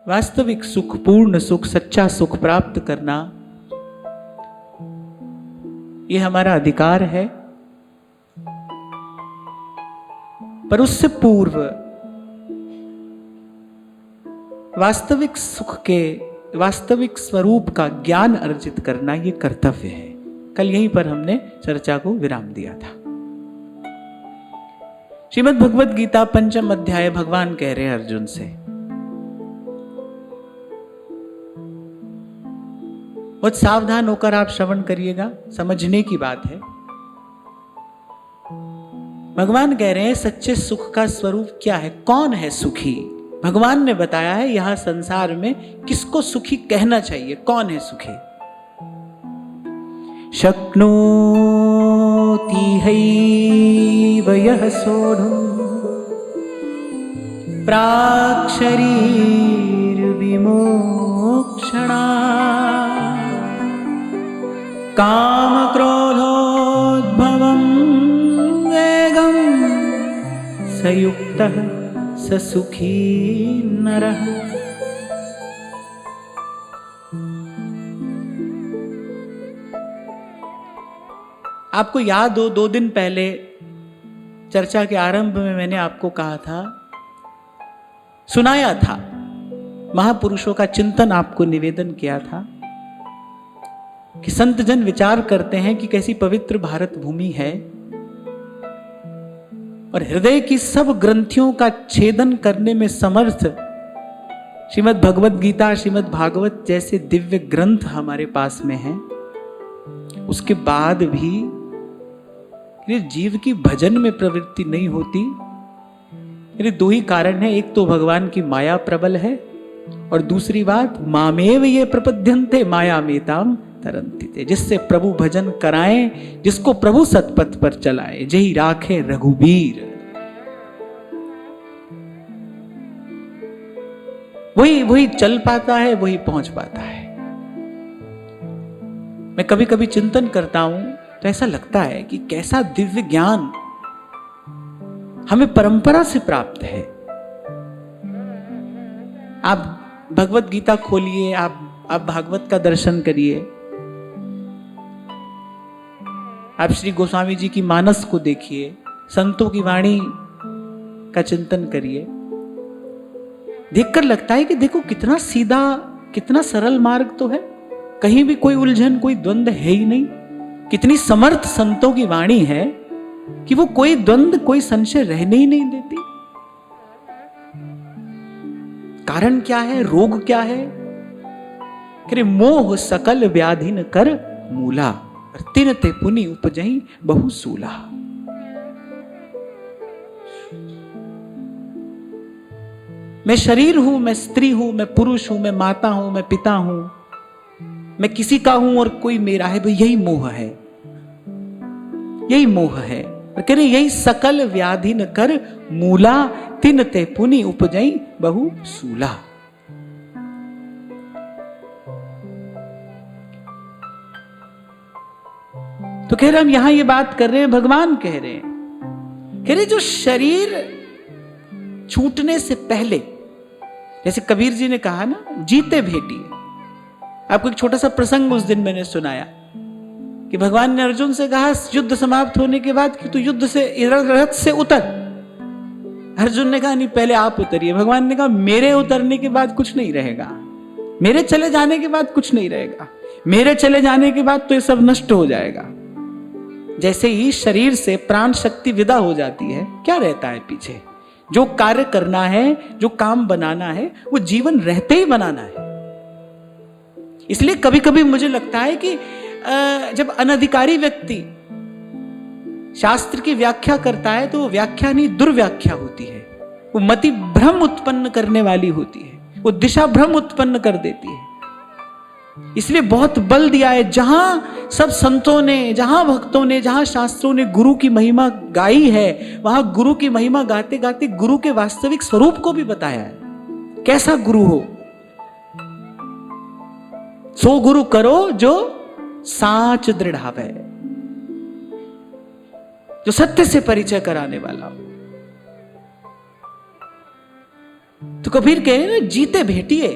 वास्तविक सुख, पूर्ण सुख, सच्चा सुख प्राप्त करना ये हमारा अधिकार है। पर उससे पूर्व वास्तविक सुख के वास्तविक स्वरूप का ज्ञान अर्जित करना ये कर्तव्य है। कल यहीं पर हमने चर्चा को विराम दिया था। श्रीमद् भगवत गीता पंचम अध्याय भगवान कह रहे हैं अर्जुन से, बहुत सावधान होकर आप श्रवण करिएगा, समझने की बात है। भगवान कह रहे हैं सच्चे सुख का स्वरूप क्या है, कौन है सुखी। भगवान ने बताया है यहां संसार में किसको सुखी कहना चाहिए, कौन है सुखी। शक्नोति हैव यः सोढुम् प्राक् शरीर विमोक्षणात् काम क्रोधोद्भवम् वेगम् सयुक्तः स सुखी नरः। आपको याद हो 2 दिन पहले चर्चा के आरंभ में मैंने आपको कहा था, सुनाया था, महापुरुषों का चिंतन आपको निवेदन किया था कि संत जन विचार करते हैं कि कैसी पवित्र भारत भूमि है और हृदय की सब ग्रंथियों का छेदन करने में समर्थ श्रीमद् भगवत गीता, श्रीमद् भागवत जैसे दिव्य ग्रंथ हमारे पास में हैं। उसके बाद भी जीव की भजन में प्रवृत्ति नहीं होती। 2 ही कारण है, एक तो भगवान की माया प्रबल है और दूसरी बात मामेव ये प्रपद्यन्ते माया मेताम तरन्ति ते। जिससे प्रभु भजन कराएं, जिसको प्रभु सतपथ पर चलाए, जही राखे रघुबीर। वही चल पाता है, वही पहुंच पाता है। मैं कभी कभी चिंतन करता हूं तो ऐसा लगता है कि कैसा दिव्य ज्ञान हमें परंपरा से प्राप्त है। आप भगवत गीता खोलिए, आप भागवत का दर्शन करिए, आप श्री गोस्वामी जी की मानस को देखिए, संतों की वाणी का चिंतन करिए। देखकर लगता है कि देखो कितना सीधा, कितना सरल मार्ग तो है, कहीं भी कोई उलझन, कोई द्वंद्व है ही नहीं। कितनी समर्थ संतों की वाणी है कि वो कोई द्वंद्व, कोई संशय रहने ही नहीं देती। कारण क्या है, रोग क्या है? कि मोह सकल व्याधि न कर मूला, तिन ते पुनि उपजहि बहु सूला। मैं शरीर हूं, मैं स्त्री हूं, मैं पुरुष हूं, मैं माता हूं, मैं पिता हूं, मैं किसी का हूं और कोई मेरा है। भाई यही मोह है, यही मोह है। कह रहे यही सकल व्याधि न कर मूला, तिन ते पुनि उपजई बहु सूला। तो कह रहे हम यहां ये बात कर रहे हैं, भगवान कह रहे जो शरीर छूटने से पहले, जैसे कबीर जी ने कहा ना, जीते भेटिए। आपको एक छोटा सा प्रसंग उस दिन मैंने सुनाया कि भगवान ने अर्जुन से कहा युद्ध समाप्त होने के बाद कि तू युद्ध से, रथ से उतर। अर्जुन ने कहा नहीं, पहले आप उतरिए। भगवान ने कहा मेरे उतरने के बाद कुछ नहीं रहेगा, मेरे चले जाने के बाद कुछ नहीं रहेगा, मेरे चले जाने के बाद तो ये सब नष्ट हो जाएगा। जैसे ही शरीर से प्राण शक्ति विदा हो जाती है, क्या रहता है पीछे? जो कार्य करना है, जो काम बनाना है, वो जीवन रहते ही बनाना है। इसलिए कभी कभी मुझे लगता है कि जब अनधिकारी व्यक्ति शास्त्र की व्याख्या करता है तो वो व्याख्या नहीं, दुर्व्याख्या होती है। वो मति भ्रम उत्पन्न करने वाली होती है, वो दिशा भ्रम उत्पन्न कर देती है। इसलिए बहुत बल दिया है, जहां सब संतों ने, जहां भक्तों ने, जहां शास्त्रों ने गुरु की महिमा गाई है, वहां गुरु की महिमा गाते गाते गुरु के वास्तविक स्वरूप को भी बताया है। कैसा गुरु हो? सो गुरु करो जो साच दृढ़ावे, जो सत्य से परिचय कराने वाला हो। तो कबीर कह रहे ना, जीते भेटिए,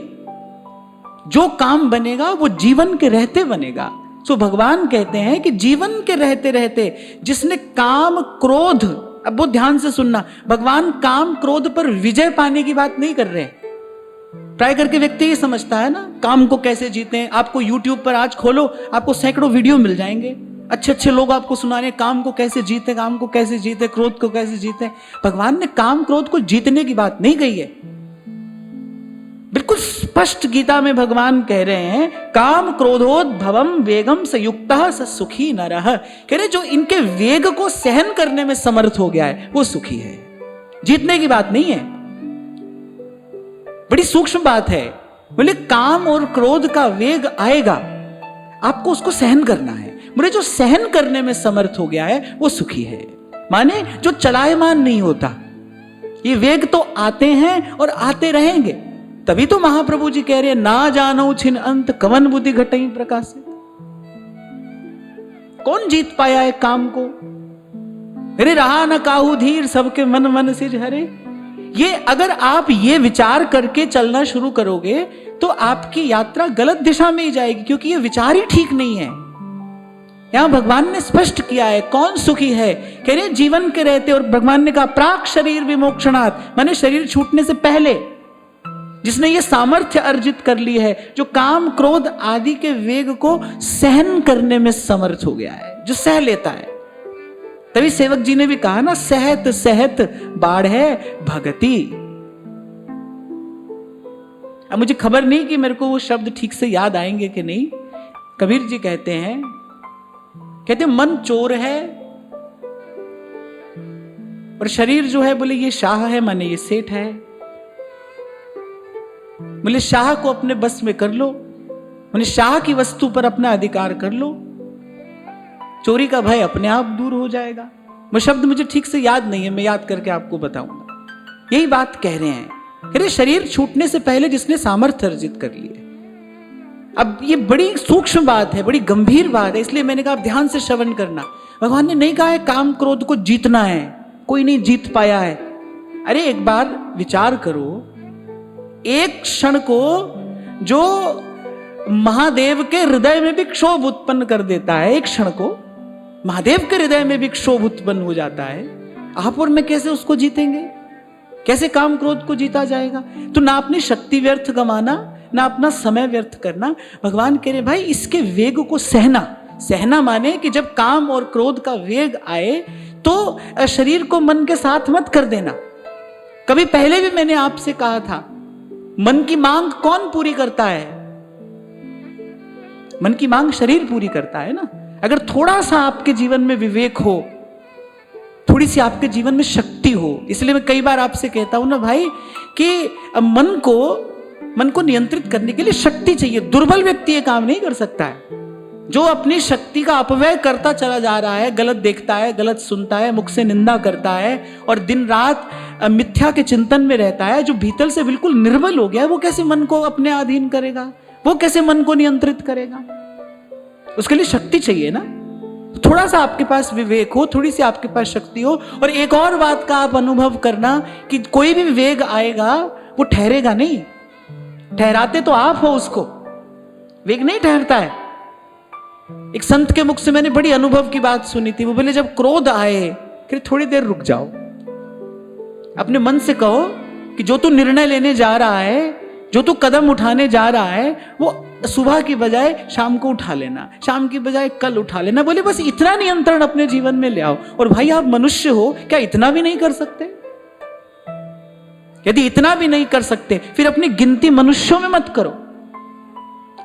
जो काम बनेगा वो जीवन के रहते बनेगा। सो भगवान कहते हैं कि जीवन के रहते रहते जिसने काम क्रोध, अब बहुत ध्यान से सुनना, भगवान काम क्रोध पर विजय पाने की बात नहीं कर रहे। ट्राई करके व्यक्ति ये समझता है ना काम को कैसे जीते हैं। आपको YouTube पर आज खोलो, आपको सैकड़ों वीडियो मिल जाएंगे, अच्छे अच्छे लोग आपको सुना रहे हैं काम को कैसे जीते, काम को कैसे जीते, क्रोध को कैसे जीते। भगवान ने काम क्रोध को जीतने की बात नहीं कही है। बिल्कुल स्पष्ट गीता में भगवान कह रहे हैं, काम क्रोधोद्भवम वेगम संयुक्तः स सुखी नरः। कह रहे जो इनके वेग को सहन करने में समर्थ हो गया है वो सुखी है। जीतने की बात नहीं है, बड़ी सूक्ष्म बात है। बोले काम और क्रोध का वेग आएगा, आपको उसको सहन करना है। बोले जो सहन करने में समर्थ हो गया है वो सुखी है, माने जो चलायमान नहीं होता। ये वेग तो आते हैं और आते रहेंगे, तभी तो महाप्रभु जी कह रहे हैं, ना जानो छिन अंत कवन बुद्धि घटई प्रकाशित। कौन जीत पाया है काम को? अरे रहा न काहू धीर, सबके मन मन सिर हरे। ये अगर आप ये विचार करके चलना शुरू करोगे तो आपकी यात्रा गलत दिशा में ही जाएगी, क्योंकि ये विचार ही ठीक नहीं है। यहां भगवान ने स्पष्ट किया है कौन सुखी है। कह रहे जीवन के रहते, और भगवान ने कहा प्राक शरीर विमोक्षणात्, माने शरीर छूटने से पहले जिसने ये सामर्थ्य अर्जित कर ली है, जो काम क्रोध आदि के वेग को सहन करने में समर्थ हो गया है, जो सह लेता है। तभी सेवक जी ने भी कहा ना, सहत सहत बाढ़ है भगति। अब मुझे खबर नहीं कि मेरे को वो शब्द ठीक से याद आएंगे कि नहीं। कबीर जी कहते हैं मन चोर है और शरीर जो है बोले ये शाह है, माने ये सेठ है। बोले शाह को अपने बस में कर लो, माने शाह की वस्तु पर अपना अधिकार कर लो, चोरी का भय अपने आप दूर हो जाएगा। वो शब्द मुझे ठीक से याद नहीं है, मैं याद करके आपको बताऊंगा। यही बात कह रहे हैं, अरे शरीर छूटने से पहले जिसने सामर्थ्य अर्जित कर लिए। अब ये बड़ी सूक्ष्म बात है, बड़ी गंभीर बात है, इसलिए मैंने कहा आप ध्यान से श्रवण करना। भगवान ने नहीं कहा है काम क्रोध को जीतना है, कोई नहीं जीत पाया है। अरे एक बार विचार करो, एक क्षण को जो महादेव के हृदय में भी क्षोभ उत्पन्न कर देता है, एक क्षण को महादेव के हृदय में भी क्षोभ उत्पन्न हो जाता है, आप और मैं कैसे उसको जीतेंगे? कैसे काम क्रोध को जीता जाएगा? तो ना अपनी शक्ति व्यर्थ गंवाना, ना अपना समय व्यर्थ करना। भगवान कह रहे भाई इसके वेग को सहना। सहना माने कि जब काम और क्रोध का वेग आए तो शरीर को मन के साथ मत कर देना। कभी पहले भी मैंने आपसे कहा था, मन की मांग कौन पूरी करता है? मन की मांग शरीर पूरी करता है ना। अगर थोड़ा सा आपके जीवन में विवेक हो, थोड़ी सी आपके जीवन में शक्ति हो, इसलिए मैं कई बार आपसे कहता हूं ना भाई कि मन को नियंत्रित करने के लिए शक्ति चाहिए। दुर्बल व्यक्ति ये काम नहीं कर सकता है। जो अपनी शक्ति का अपव्यय करता चला जा रहा है, गलत देखता है, गलत सुनता है, मुख से निंदा करता है और दिन रात मिथ्या के चिंतन में रहता है, जो भीतर से बिल्कुल निर्बल हो गया है, वो कैसे मन को अपने अधीन करेगा? वो कैसे मन को नियंत्रित करेगा? उसके लिए शक्ति चाहिए ना। थोड़ा सा आपके पास विवेक हो, थोड़ी सी आपके पास शक्ति हो। और एक और बात का आप अनुभव करना कि कोई भी वेग आएगा वो ठहरेगा नहीं। ठहराते तो आप हो उसको, वेग नहीं ठहरता है। एक संत के मुख से मैंने बड़ी अनुभव की बात सुनी थी। वो बोले जब क्रोध आए कि थोड़ी देर रुक जाओ, अपने मन से कहो कि जो तू निर्णय लेने जा रहा है, जो तू कदम उठाने जा रहा है, वो सुबह की बजाय शाम को उठा लेना, शाम की बजाय कल उठा लेना। बोले बस इतना नियंत्रण अपने जीवन में ले आओ। और भाई आप मनुष्य हो, क्या इतना भी नहीं कर सकते? यदि इतना भी नहीं कर सकते फिर अपनी गिनती मनुष्यों में मत करो।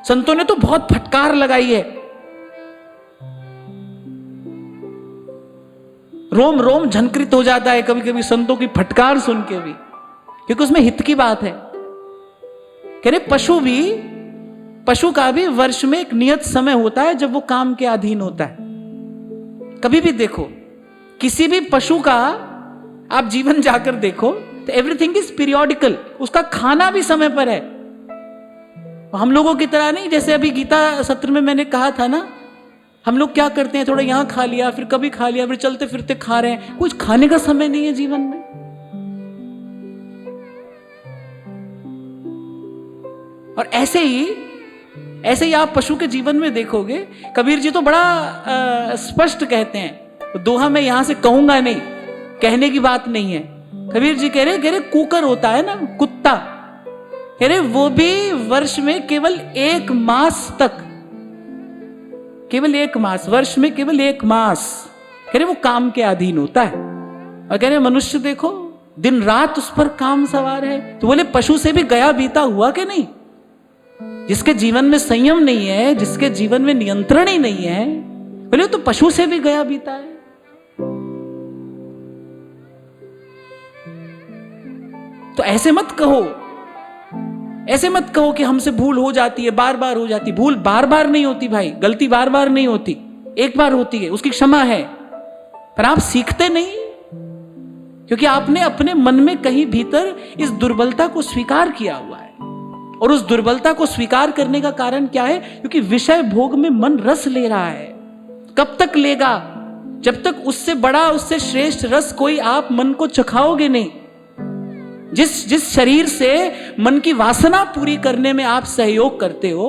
संतों ने तो बहुत फटकार लगाई है, रोम रोम झनकृत हो जाता है कभी कभी संतों की फटकार सुन के भी, क्योंकि उसमें हित की बात है। कह रहे पशु का भी वर्ष में एक नियत समय होता है जब वो काम के अधीन होता है। कभी भी देखो किसी भी पशु का आप जीवन जाकर देखो तो एवरीथिंग इज पीरियोडिकल। उसका खाना भी समय पर है। हम लोगों की तरह नहीं, जैसे अभी गीता सत्र में मैंने कहा था ना, हम लोग क्या करते हैं, थोड़ा यहां खा लिया, फिर कभी खा लिया, फिर चलते फिरते खा रहे हैं। कुछ खाने का समय नहीं है जीवन में। और ऐसे ही आप पशु के जीवन में देखोगे। कबीर जी तो बड़ा स्पष्ट कहते हैं, दोहा मैं यहां से कहूंगा नहीं, कहने की बात नहीं है। कबीर जी कह रहे कुकर होता है ना, कुत्ता, कह रहे वो भी वर्ष में केवल 1 मास तक, केवल 1 मास, वर्ष में केवल 1 मास, कह रहे वो काम के अधीन होता है। और कह रहे मनुष्य देखो दिन रात उस पर काम सवार है। तो बोले पशु से भी गया बीता हुआ कि नहीं? जिसके जीवन में संयम नहीं है, जिसके जीवन में नियंत्रण ही नहीं है, बोले तो पशु से भी गया बीता है। तो ऐसे मत कहो, ऐसे मत कहो कि हमसे भूल हो जाती है, बार बार हो जाती। भूल बार बार नहीं होती भाई, गलती बार बार नहीं होती, एक बार होती है, उसकी क्षमा है। पर आप सीखते नहीं, क्योंकि आपने अपने मन में कहीं भीतर इस दुर्बलता को स्वीकार किया हुआ है। और उस दुर्बलता को स्वीकार करने का कारण क्या है? क्योंकि विषय भोग में मन रस ले रहा है। कब तक लेगा? जब तक उससे बड़ा, उससे श्रेष्ठ रस कोई आप मन को चखाओगे नहीं। जिस शरीर से मन की वासना पूरी करने में आप सहयोग करते हो,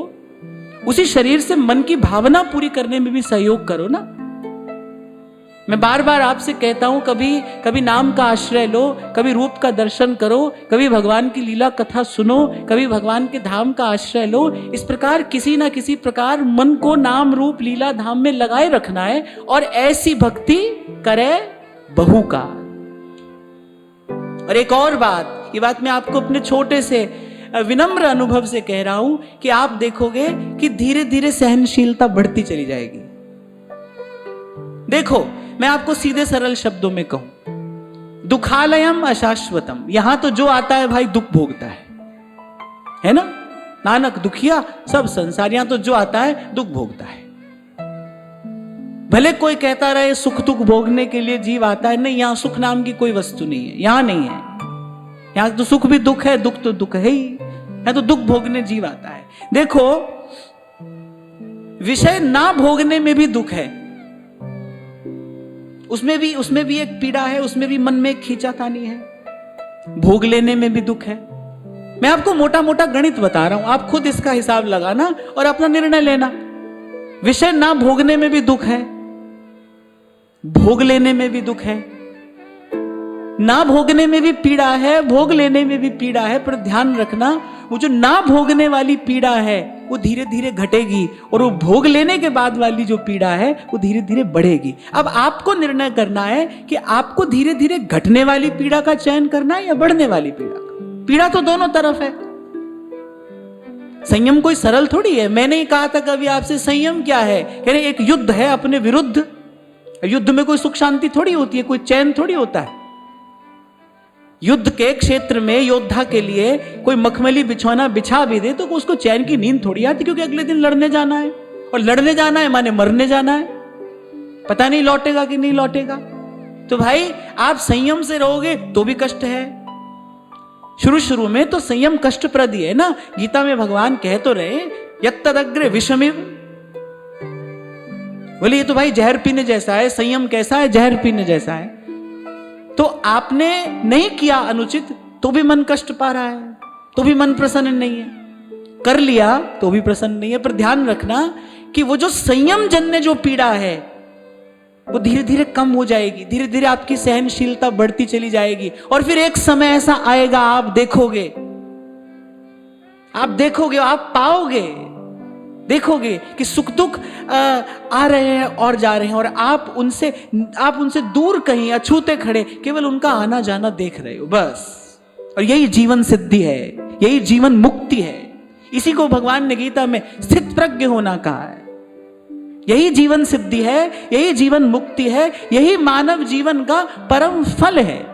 उसी शरीर से मन की भावना पूरी करने में भी सहयोग करो ना। मैं बार बार आपसे कहता हूं, कभी नाम का आश्रय लो, कभी रूप का दर्शन करो, कभी भगवान की लीला कथा सुनो, कभी भगवान के धाम का आश्रय लो। इस प्रकार किसी ना किसी प्रकार मन को नाम रूप लीला धाम में लगाए रखना है, और ऐसी भक्ति करे बहुका। और एक और बात, ये बात मैं आपको अपने छोटे से विनम्र अनुभव से कह रहा हूं कि आप देखोगे कि धीरे धीरे सहनशीलता बढ़ती चली जाएगी। देखो मैं आपको सीधे सरल शब्दों में कहूं, दुखालयम अशाश्वतम, यहां तो जो आता है भाई दुख भोगता है ना? नानक दुखिया सब संसार, यहां तो जो आता है दुख भोगता है। भले कोई कहता रहे सुख दुख भोगने के लिए जीव आता है, नहीं, यहां सुख नाम की कोई वस्तु नहीं है, यहां नहीं है। यहां तो सुख भी दुख है, दुख तो दुख है ही, यहां तो दुख भोगने जीव आता है। देखो विषय ना भोगने में भी दुख है, उसमें भी एक पीड़ा है, उसमें भी मन में एक खींचातानी है। भोग लेने में भी दुख है। मैं आपको मोटा मोटा गणित बता रहा हूं, आप खुद इसका हिसाब लगाना और अपना निर्णय लेना। विषय ना भोगने में भी दुख है, भोग लेने में भी दुख है, ना भोगने में भी पीड़ा है, भोग लेने में भी पीड़ा है। पर ध्यान रखना, वो जो ना भोगने वाली पीड़ा है वो धीरे धीरे घटेगी, और वो भोग लेने के बाद वाली जो पीड़ा है वो धीरे धीरे बढ़ेगी। अब आपको निर्णय करना है कि आपको धीरे धीरे घटने वाली पीड़ा का चयन करना है या बढ़ने वाली पीड़ा का। पीड़ा तो दोनों तरफ है। संयम कोई सरल थोड़ी है। मैंने ही कहा था कभी आपसे, संयम क्या है? कह रहे एक युद्ध है अपने विरुद्ध। युद्ध में कोई सुख शांति थोड़ी होती है, कोई चैन थोड़ी होता है। युद्ध के क्षेत्र में योद्धा के लिए कोई मखमली बिछौना बिछा भी दे तो उसको चैन की नींद थोड़ी आती, क्योंकि अगले दिन लड़ने जाना है, और लड़ने जाना है माने मरने जाना है, पता नहीं लौटेगा कि नहीं लौटेगा। तो भाई आप संयम से रहोगे तो भी कष्ट है। शुरू में तो संयम कष्टप्रद ही है ना। गीता में भगवान कह तो रहे यत्तदग्रे विषमिव, बोले ये तो भाई जहर पीने जैसा है। संयम कैसा है? जहर पीने जैसा है। तो आपने नहीं किया अनुचित तो भी मन कष्ट पा रहा है, तो भी मन प्रसन्न नहीं है। कर लिया तो भी प्रसन्न नहीं है। पर ध्यान रखना कि वो जो संयम जन्य जो पीड़ा है वो धीरे धीरे कम हो जाएगी, धीरे धीरे आपकी सहनशीलता बढ़ती चली जाएगी। और फिर एक समय ऐसा आएगा, आप देखोगे, आप पाओगे, देखोगे कि सुख दुख आ रहे हैं और जा रहे हैं, और आप उनसे दूर कहीं अछूते खड़े केवल उनका आना जाना देख रहे हो, बस। और यही जीवन सिद्धि है, यही जीवन मुक्ति है। इसी को भगवान ने गीता में स्थित प्रज्ञ होना कहा है। यही जीवन सिद्धि है, यही जीवन मुक्ति है, यही मानव जीवन का परम फल है।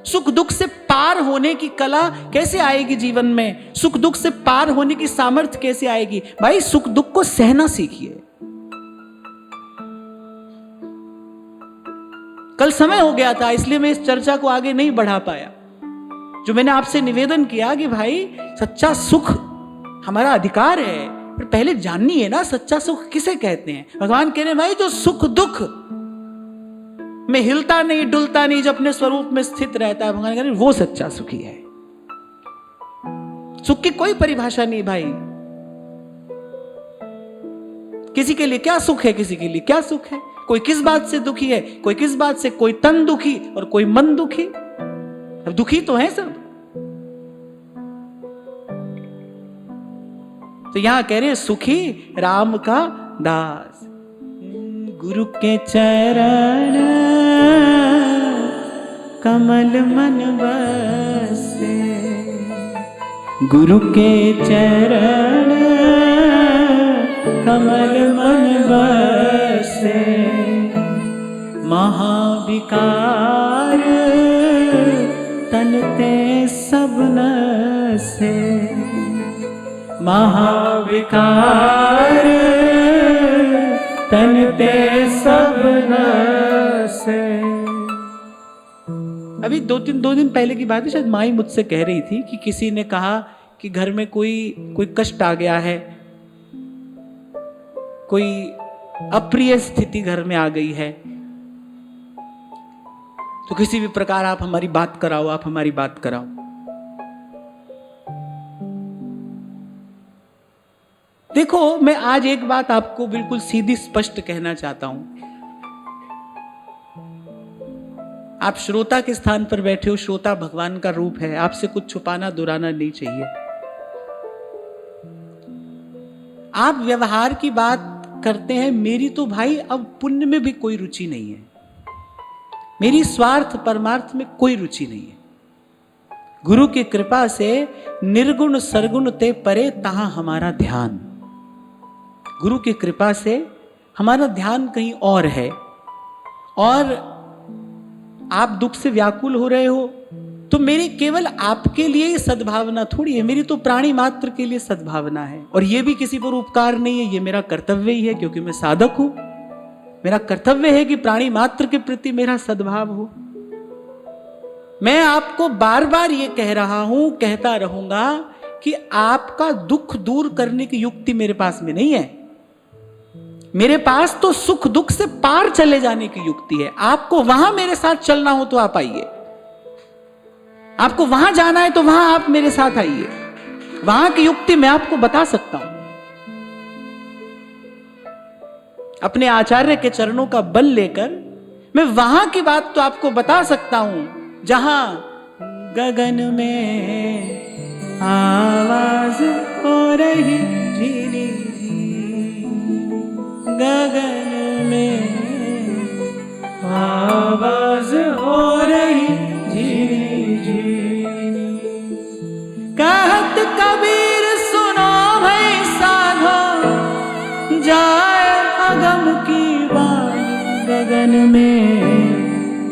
सुख दुख से पार होने की कला कैसे आएगी जीवन में? सुख दुख से पार होने की सामर्थ्य कैसे आएगी? भाई सुख दुख को सहना सीखिए। कल समय हो गया था इसलिए मैं इस चर्चा को आगे नहीं बढ़ा पाया। जो मैंने आपसे निवेदन किया कि भाई सच्चा सुख हमारा अधिकार है, पर पहले जाननी है ना सच्चा सुख किसे कहते हैं। भगवान कह रहे हैं भाई जो सुख दुख में हिलता नहीं डुलता नहीं, जो अपने स्वरूप में स्थित रहता है, भगवान कह रहे हैं वो सच्चा सुखी है। सुख की कोई परिभाषा नहीं भाई। किसी के लिए क्या सुख है, किसी के लिए क्या सुख है। कोई किस बात से दुखी है, कोई किस बात से, कोई तन दुखी और कोई मन दुखी। अब दुखी तो है सब। तो यहां कह रहे हैं सुखी राम का दास। गुरु के चरण कमल मन बसे, गुरु के चरण कमल मन बसे, महाविकार तन ते सब नसे, महाविकार तन ते सब नसे। अभी दो दिन पहले की बात है, शायद माई मुझसे कह रही थी कि किसी ने कहा कि घर में कोई कष्ट आ गया है, कोई अप्रिय स्थिति घर में आ गई है, तो किसी भी प्रकार आप हमारी बात कराओ, आप हमारी बात कराओ। देखो, मैं आज एक बात आपको बिल्कुल सीधी स्पष्ट कहना चाहता हूं। आप श्रोता के स्थान पर बैठे हो, श्रोता भगवान का रूप है, आपसे कुछ छुपाना दुराना नहीं चाहिए। आप व्यवहार की बात करते हैं, मेरी तो भाई अब पुण्य में भी कोई रुचि नहीं है, मेरी स्वार्थ परमार्थ में कोई रुचि नहीं है। गुरु की कृपा से निर्गुण सरगुण ते परे तहां हमारा ध्यान। गुरु की कृपा से हमारा ध्यान कहीं और है। और आप दुख से व्याकुल हो रहे हो तो मेरी केवल आपके लिए ही सद्भावना थोड़ी है, मेरी तो प्राणी मात्र के लिए सद्भावना है। और ये भी किसी पर उपकार नहीं है, ये मेरा कर्तव्य ही है, क्योंकि मैं साधक हूं। मेरा कर्तव्य है कि प्राणी मात्र के प्रति मेरा सद्भाव हो। मैं आपको बार बार ये कह रहा हूं, कहता रहूंगा कि आपका दुख दूर करने की युक्ति मेरे पास में नहीं है। मेरे पास तो सुख दुख से पार चले जाने की युक्ति है। आपको वहां मेरे साथ चलना हो तो आप आइए, आपको वहां जाना है तो वहां आप मेरे साथ आइए। वहां की युक्ति मैं आपको बता सकता हूं। अपने आचार्य के चरणों का बल लेकर मैं वहां की बात तो आपको बता सकता हूं, जहां गगन में आवाज हो रही झीली, गगन में आवाज हो रही झीली झीली। कहत कबीर सुनो भाई साधो, जाए अगम की वाणी, गगन में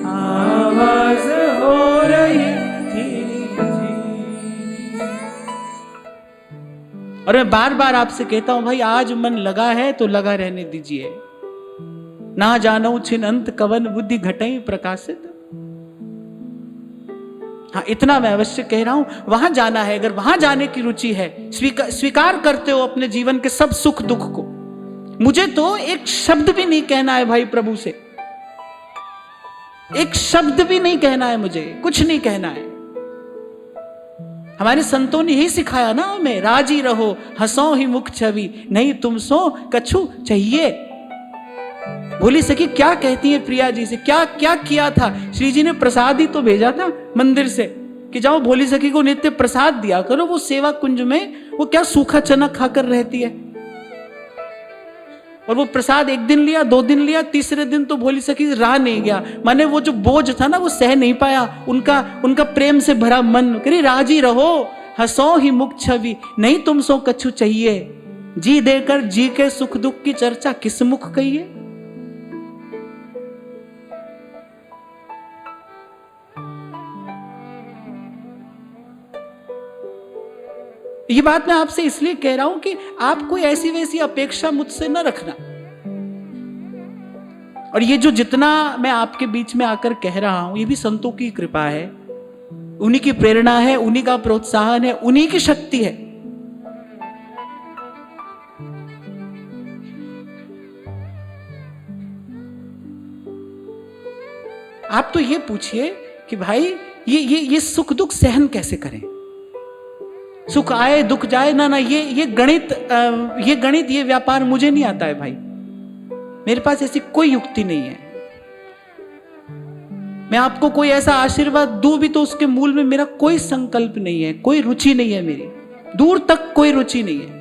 आवाज हो रही झीली झीली। और मैं बार बार आपसे कहता हूं भाई, आज मन लगा है तो लगा रहने दीजिए। ना जानो छिन अंत कवन बुद्धि घटई प्रकाशित। हाँ, इतना मैं अवश्य कह रहा हूं, वहां जाना है। अगर वहां जाने की रुचि है, स्वीकार करते हो अपने जीवन के सब सुख दुख को। मुझे तो एक शब्द भी नहीं कहना है भाई प्रभु से, एक शब्द भी नहीं कहना है, मुझे कुछ नहीं कहना है। हमारे संतों ने यही सिखाया ना हमें, राजी रहो हंसो ही मुख छवि, नहीं तुम सो कछु चाहिए। भोली सखी क्या कहती है प्रिया जी से, क्या क्या किया था। श्री जी ने प्रसाद ही तो भेजा था मंदिर से कि जाओ भोली सखी को नित्य प्रसाद दिया करो। वो सेवा कुंज में वो क्या सूखा चना खाकर रहती है, और वो प्रसाद एक दिन लिया, 2 दिन लिया, तीसरे दिन तो भोली सखी रहा नहीं गया। माने वो जो बोझ था ना वो सह नहीं पाया, उनका प्रेम से भरा मन। करी राजी रहो हंसो ही मुख छवि, नहीं तुम सो कछु चाहिए। जी देकर जी के सुख दुख की चर्चा किस मुख कहिए। ये बात मैं आपसे इसलिए कह रहा हूं कि आप कोई ऐसी वैसी अपेक्षा मुझसे न रखना। और ये जो जितना मैं आपके बीच में आकर कह रहा हूं, ये भी संतों की कृपा है, उन्हीं की प्रेरणा है, उन्हीं का प्रोत्साहन है, उन्हीं की शक्ति है। आप तो ये पूछिए कि भाई ये सुख दुख सहन कैसे करें। सुख आए दुख जाए, ना ना, ये गणित ये व्यापार मुझे नहीं आता है भाई। मेरे पास ऐसी कोई युक्ति नहीं है। मैं आपको कोई ऐसा आशीर्वाद दूं भी तो उसके मूल में मेरा कोई संकल्प नहीं है, कोई रुचि नहीं है, मेरी दूर तक कोई रुचि नहीं है।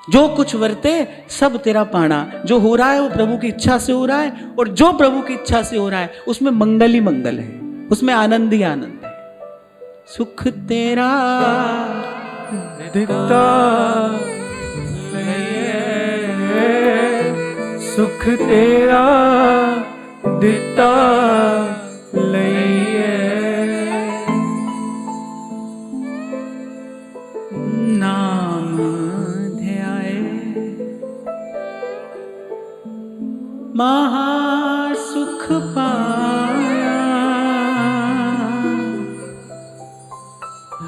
जो कुछ वर्ते सब तेरा पाना, जो हो रहा है वो प्रभु की इच्छा से हो रहा है, और जो प्रभु की इच्छा से हो रहा है उसमें मंगल ही मंगल है, उसमें आनंद ही आनंद है। सुख तेरा दिखता सुख तेरा दिता लइए, नाम ध्याए महासुख पाया,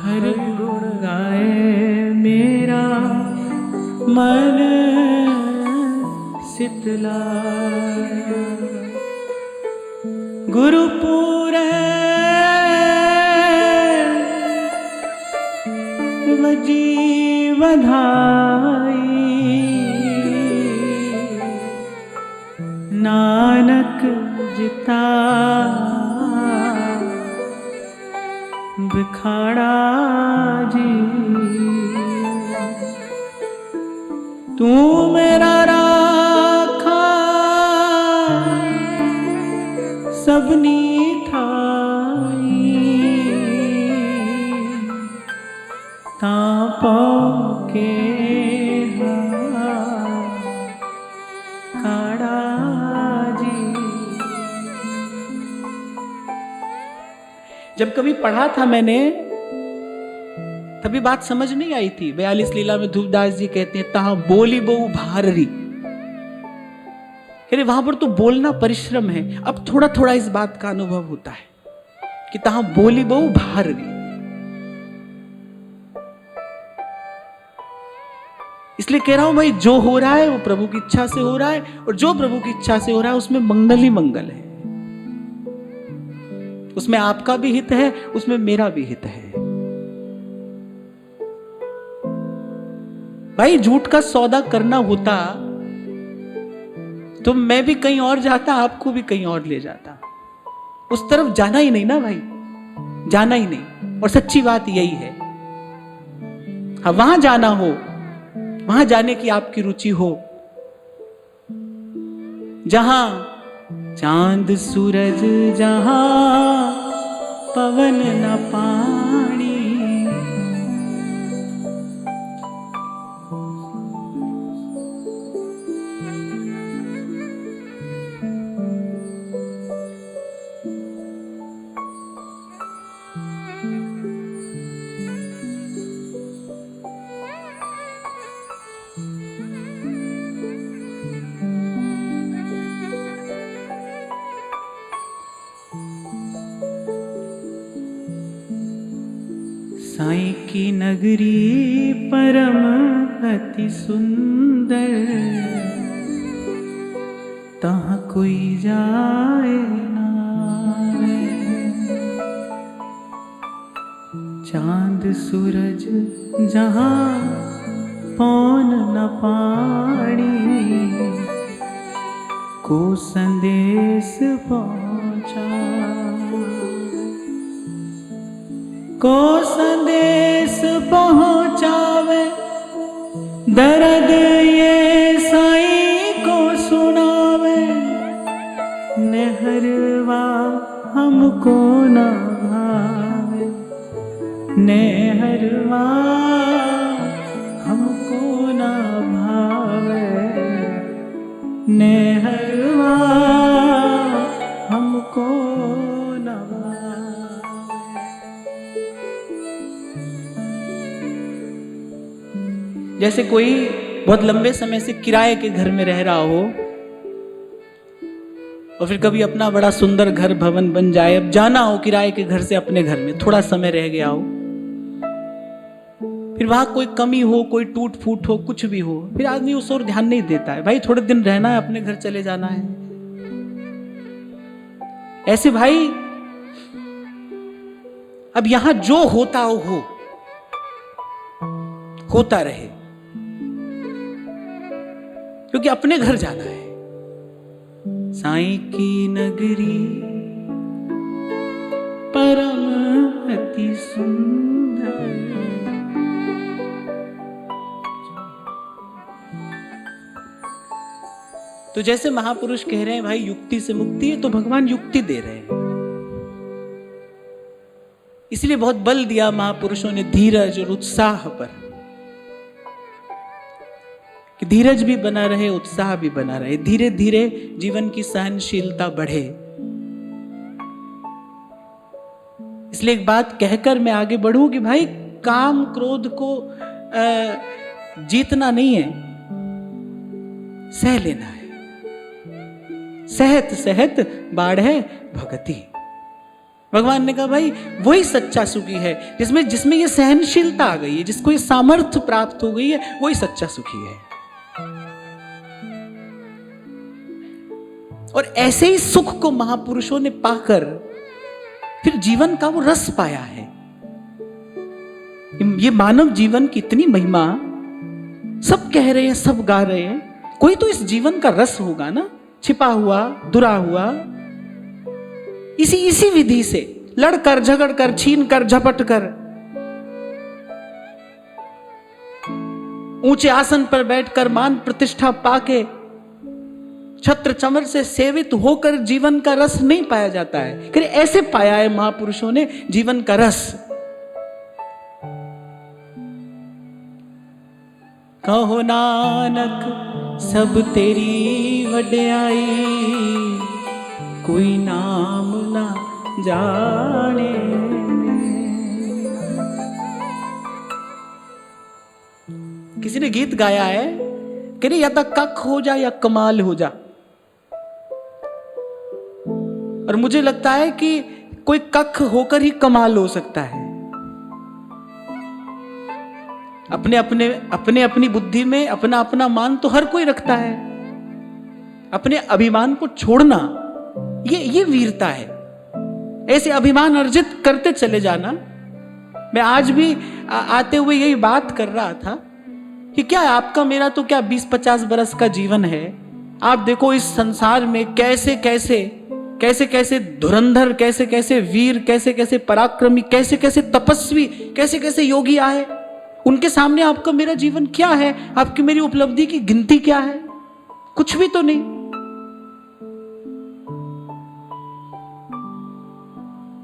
हर गुण गाए मेरा मन शीतलाया। गुरुपुर जीवधाई, नानक जिता बिखाड़ा जी। तू मेरा राखा सबनी ठाई, तापों के काड़ा जी। जब कभी पढ़ा था मैंने तभी बात समझ नहीं आई थी। 42 लीला में धूपदास जी कहते हैं तहां बोली बहु भाररी, कह रहे वहां पर तो बोलना परिश्रम है। अब थोड़ा थोड़ा इस बात का अनुभव होता है कि तहां बोली बहु भाररी। इसलिए कह रहा हूं भाई, जो हो रहा है वो प्रभु की इच्छा से हो रहा है, और जो प्रभु की इच्छा से हो रहा है उसमें मंगल ही मंगल है। उसमें आपका भी हित है, उसमें मेरा भी हित है। भाई झूठ का सौदा करना होता तो मैं भी कहीं और जाता, आपको भी कहीं और ले जाता। उस तरफ जाना ही नहीं ना भाई, जाना ही नहीं। और सच्ची बात यही है, हाँ वहां जाना हो, वहां जाने की आपकी रुचि हो जहां चांद सूरज, जहां पवन न पानी, साईं की नगरी परम अति सुंदर, तहाँ कोई जाए ना। चांद सूरज जहाँ पौन न पानी, को संदेश पहुँचा, को संदेश पहुँचावे, दर्द ये साईं को सुनावे। नेहरवा हमको न भावे, नेहरवा हमको न भावे, नेहरवा हमको न भावे। जैसे कोई बहुत लंबे समय से किराए के घर में रह रहा हो और फिर कभी अपना बड़ा सुंदर घर भवन बन जाए, अब जाना हो किराए के घर से अपने घर में, थोड़ा समय रह गया हो, फिर वहां कोई कमी हो, कोई टूट फूट हो, कुछ भी हो, फिर आदमी उस ओर ध्यान नहीं देता है। भाई थोड़े दिन रहना है, अपने घर चले जाना है। ऐसे भाई अब यहां जो होता हो होता रहे, क्योंकि अपने घर जाना है। साईं की नगरी परम अति सुंदर। तो जैसे महापुरुष कह रहे हैं भाई युक्ति से मुक्ति है, तो भगवान युक्ति दे रहे हैं। इसलिए बहुत बल दिया महापुरुषों ने धीरज और उत्साह पर, कि धीरज भी बना रहे, उत्साह भी बना रहे, धीरे धीरे जीवन की सहनशीलता बढ़े। इसलिए एक बात कहकर मैं आगे बढ़ूं कि भाई काम क्रोध को जीतना नहीं है, सह लेना है। सहत सहत बाढ़े भगति। भगवान ने कहा भाई वही सच्चा सुखी है, जिसमें ये सहनशीलता आ गई है, जिसको ये सामर्थ्य प्राप्त हो गई है, वही सच्चा सुखी है। और ऐसे ही सुख को महापुरुषों ने पाकर फिर जीवन का वो रस पाया है। ये मानव जीवन की इतनी महिमा सब कह रहे हैं, सब गा रहे हैं, कोई तो इस जीवन का रस होगा ना, छिपा हुआ, दुरा हुआ। इसी विधि से लड़कर, झगड़कर, छीन कर, झपट कर, ऊंचे आसन पर बैठकर, मान प्रतिष्ठा पाके, छत्र चमर से सेवित होकर जीवन का रस नहीं पाया जाता है। कि ऐसे पाया है महापुरुषों ने जीवन का रस। कहो नानक सब तेरी वड्याई, कोई नाम ना जाने। किसी ने गीत गाया है कि या तो कख हो जा या कमाल हो जा। और मुझे लगता है कि कोई कख होकर ही कमाल हो सकता है। अपने अपनी बुद्धि में अपना अपना मान तो हर कोई रखता है। अपने अभिमान को छोड़ना ये वीरता है। ऐसे अभिमान अर्जित करते चले जाना। मैं आज भी आते हुए यही बात कर रहा था कि क्या आपका मेरा तो क्या 20-50 बरस का जीवन है। आप देखो इस संसार में कैसे कैसे धुरंधर, कैसे कैसे वीर, कैसे कैसे पराक्रमी, कैसे कैसे तपस्वी, कैसे कैसे योगी आए। उनके सामने आपका मेरा जीवन क्या है? आपकी मेरी उपलब्धि की गिनती क्या है? कुछ भी तो नहीं।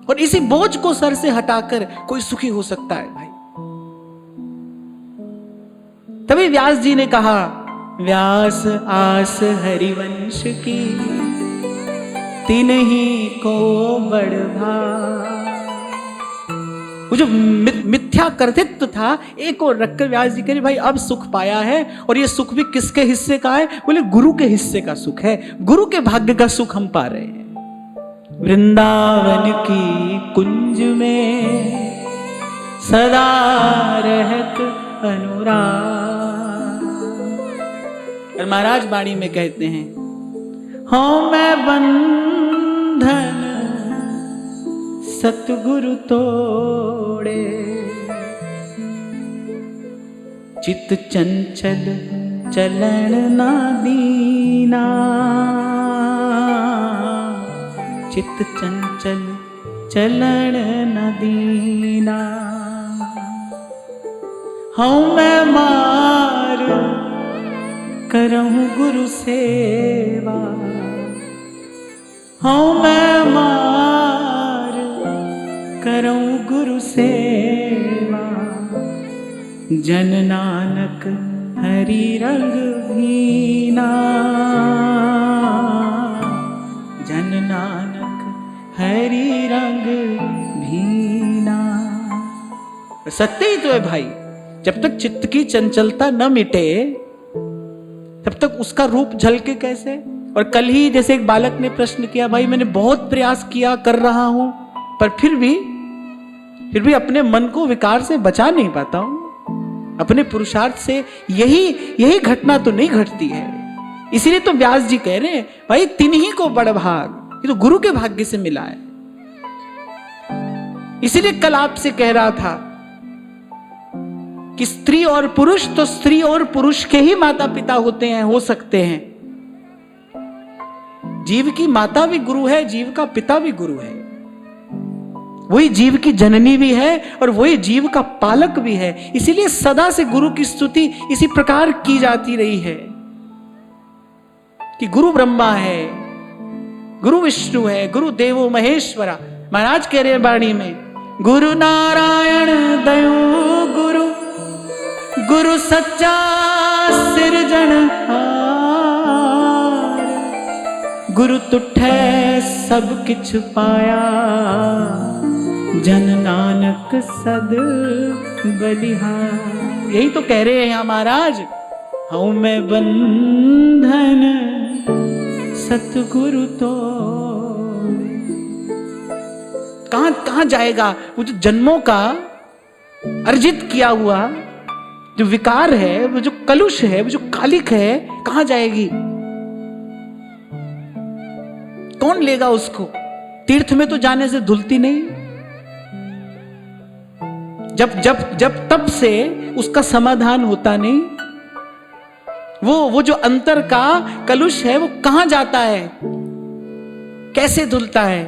और इसी बोझ को सर से हटाकर कोई सुखी हो सकता है भाई। तभी व्यास जी ने कहा, व्यास आस हरिवंश की तिन्ही को बढ़ा। वो जो मिथ्या कर्तृत्व था, एक और रखकर व्यास जी कह रहे भाई अब सुख पाया है। और ये सुख भी किसके हिस्से का है? बोले गुरु के हिस्से का सुख है। गुरु के भाग्य का सुख हम पा रहे हैं। वृंदावन की कुंज में सदा रहत अनुराग। और महाराज बाणी में कहते हैं, हाँ मैं बंधन सतगुरु तोड़े, चित चंचल चलन ना दीना। चित चंचल चलन न दीना। हाँ मैं मार करऊं गुरु सेवा। हाँ मैं मार करऊं गुरु सेवा। जन नानक हरि रंग भीना। जन नानक हरि रंग भीना। सत्य ही तो है भाई। जब तक चित्त की चंचलता न मिटे तब तक उसका रूप झलके कैसे। और कल ही जैसे एक बालक ने प्रश्न किया, भाई मैंने बहुत प्रयास किया, कर रहा हूं, पर फिर भी अपने मन को विकार से बचा नहीं पाता हूं। अपने पुरुषार्थ से यही घटना तो नहीं घटती है। इसीलिए तो व्यास जी कह रहे हैं, भाई तिन्ही को बड़ भाग। ये तो गुरु के भाग्य से मिला है। इसीलिए कल आपसे कह रहा था कि स्त्री और पुरुष तो स्त्री और पुरुष के ही माता पिता होते हैं, हो सकते हैं। जीव की माता भी गुरु है, जीव का पिता भी गुरु है। वही जीव की जननी भी है और वही जीव का पालक भी है। इसीलिए सदा से गुरु की स्तुति इसी प्रकार की जाती रही है कि गुरु ब्रह्मा है, गुरु विष्णु है, गुरु देवो महेश्वरा। महाराज कह रहे हैं वाणी में, गुरु नारायण दयो गुरु, गुरु सच्चा सिरजनहार, गुरु तुठै सब किछ पाया, जन नानक सद बलिहार। यही तो कह रहे हैं महाराज, हूं मैं बंधन सतगुरु तो। कहां जाएगा वो जो जन्मों का अर्जित किया हुआ जो विकार है, वो जो कलुष है, वो जो कालिक है, कहां जाएगी? कौन लेगा उसको? तीर्थ में तो जाने से धुलती नहीं। जब तब से उसका समाधान होता नहीं। वो जो अंतर का कलुष है वो कहां जाता है, कैसे धुलता है?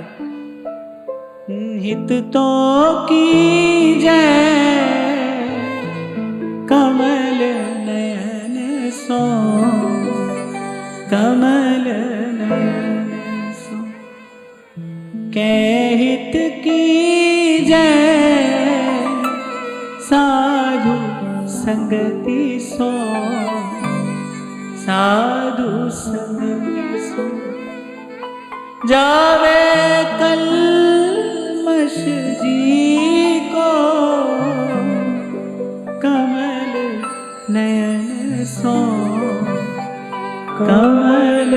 हित तो की जय कमल नयन सो, कमल नयन सो, कै हित की जय साधु संगति सो, साधु संगति सो, जावे कल्मष जी को, कमल नयन सो, कमल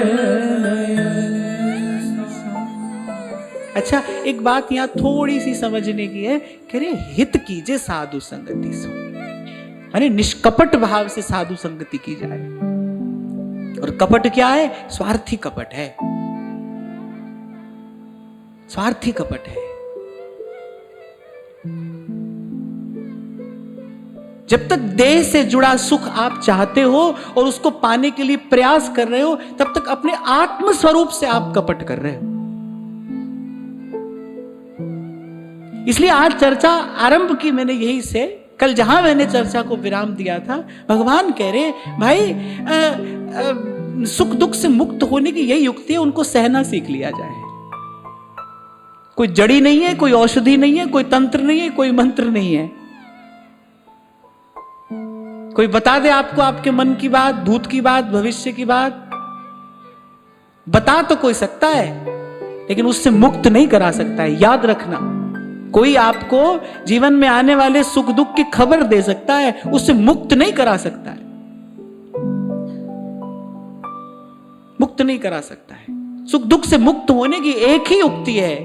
नयन सो। अच्छा, एक बात यहाँ थोड़ी सी समझने की है। कह रहे हित कीजिए साधु संगति सो, अरे निष्कपट भाव से साधु संगति की जाए। और कपट क्या है? स्वार्थी कपट है, स्वार्थी कपट है। जब तक देह से जुड़ा सुख आप चाहते हो और उसको पाने के लिए प्रयास कर रहे हो, तब तक अपने आत्म स्वरूप से आप कपट कर रहे हो। इसलिए आज चर्चा आरंभ की मैंने यही से। कल जहां मैंने चर्चा को विराम दिया था, भगवान कह रहे भाई सुख दुख से मुक्त होने की यही युक्ति है, उनको सहना सीख लिया जाए। कोई जड़ी नहीं है, कोई औषधि नहीं है, कोई तंत्र नहीं है, कोई मंत्र नहीं है। कोई बता दे आपको आपके मन की बात, भूत की बात, भविष्य की बात, बता तो कोई सकता है, लेकिन उससे मुक्त नहीं करा सकता है। याद रखना, कोई आपको जीवन में आने वाले सुख दुख की खबर दे सकता है, उससे मुक्त नहीं करा सकता है, मुक्त नहीं करा सकता है। सुख दुख से मुक्त होने की एक ही युक्ति है,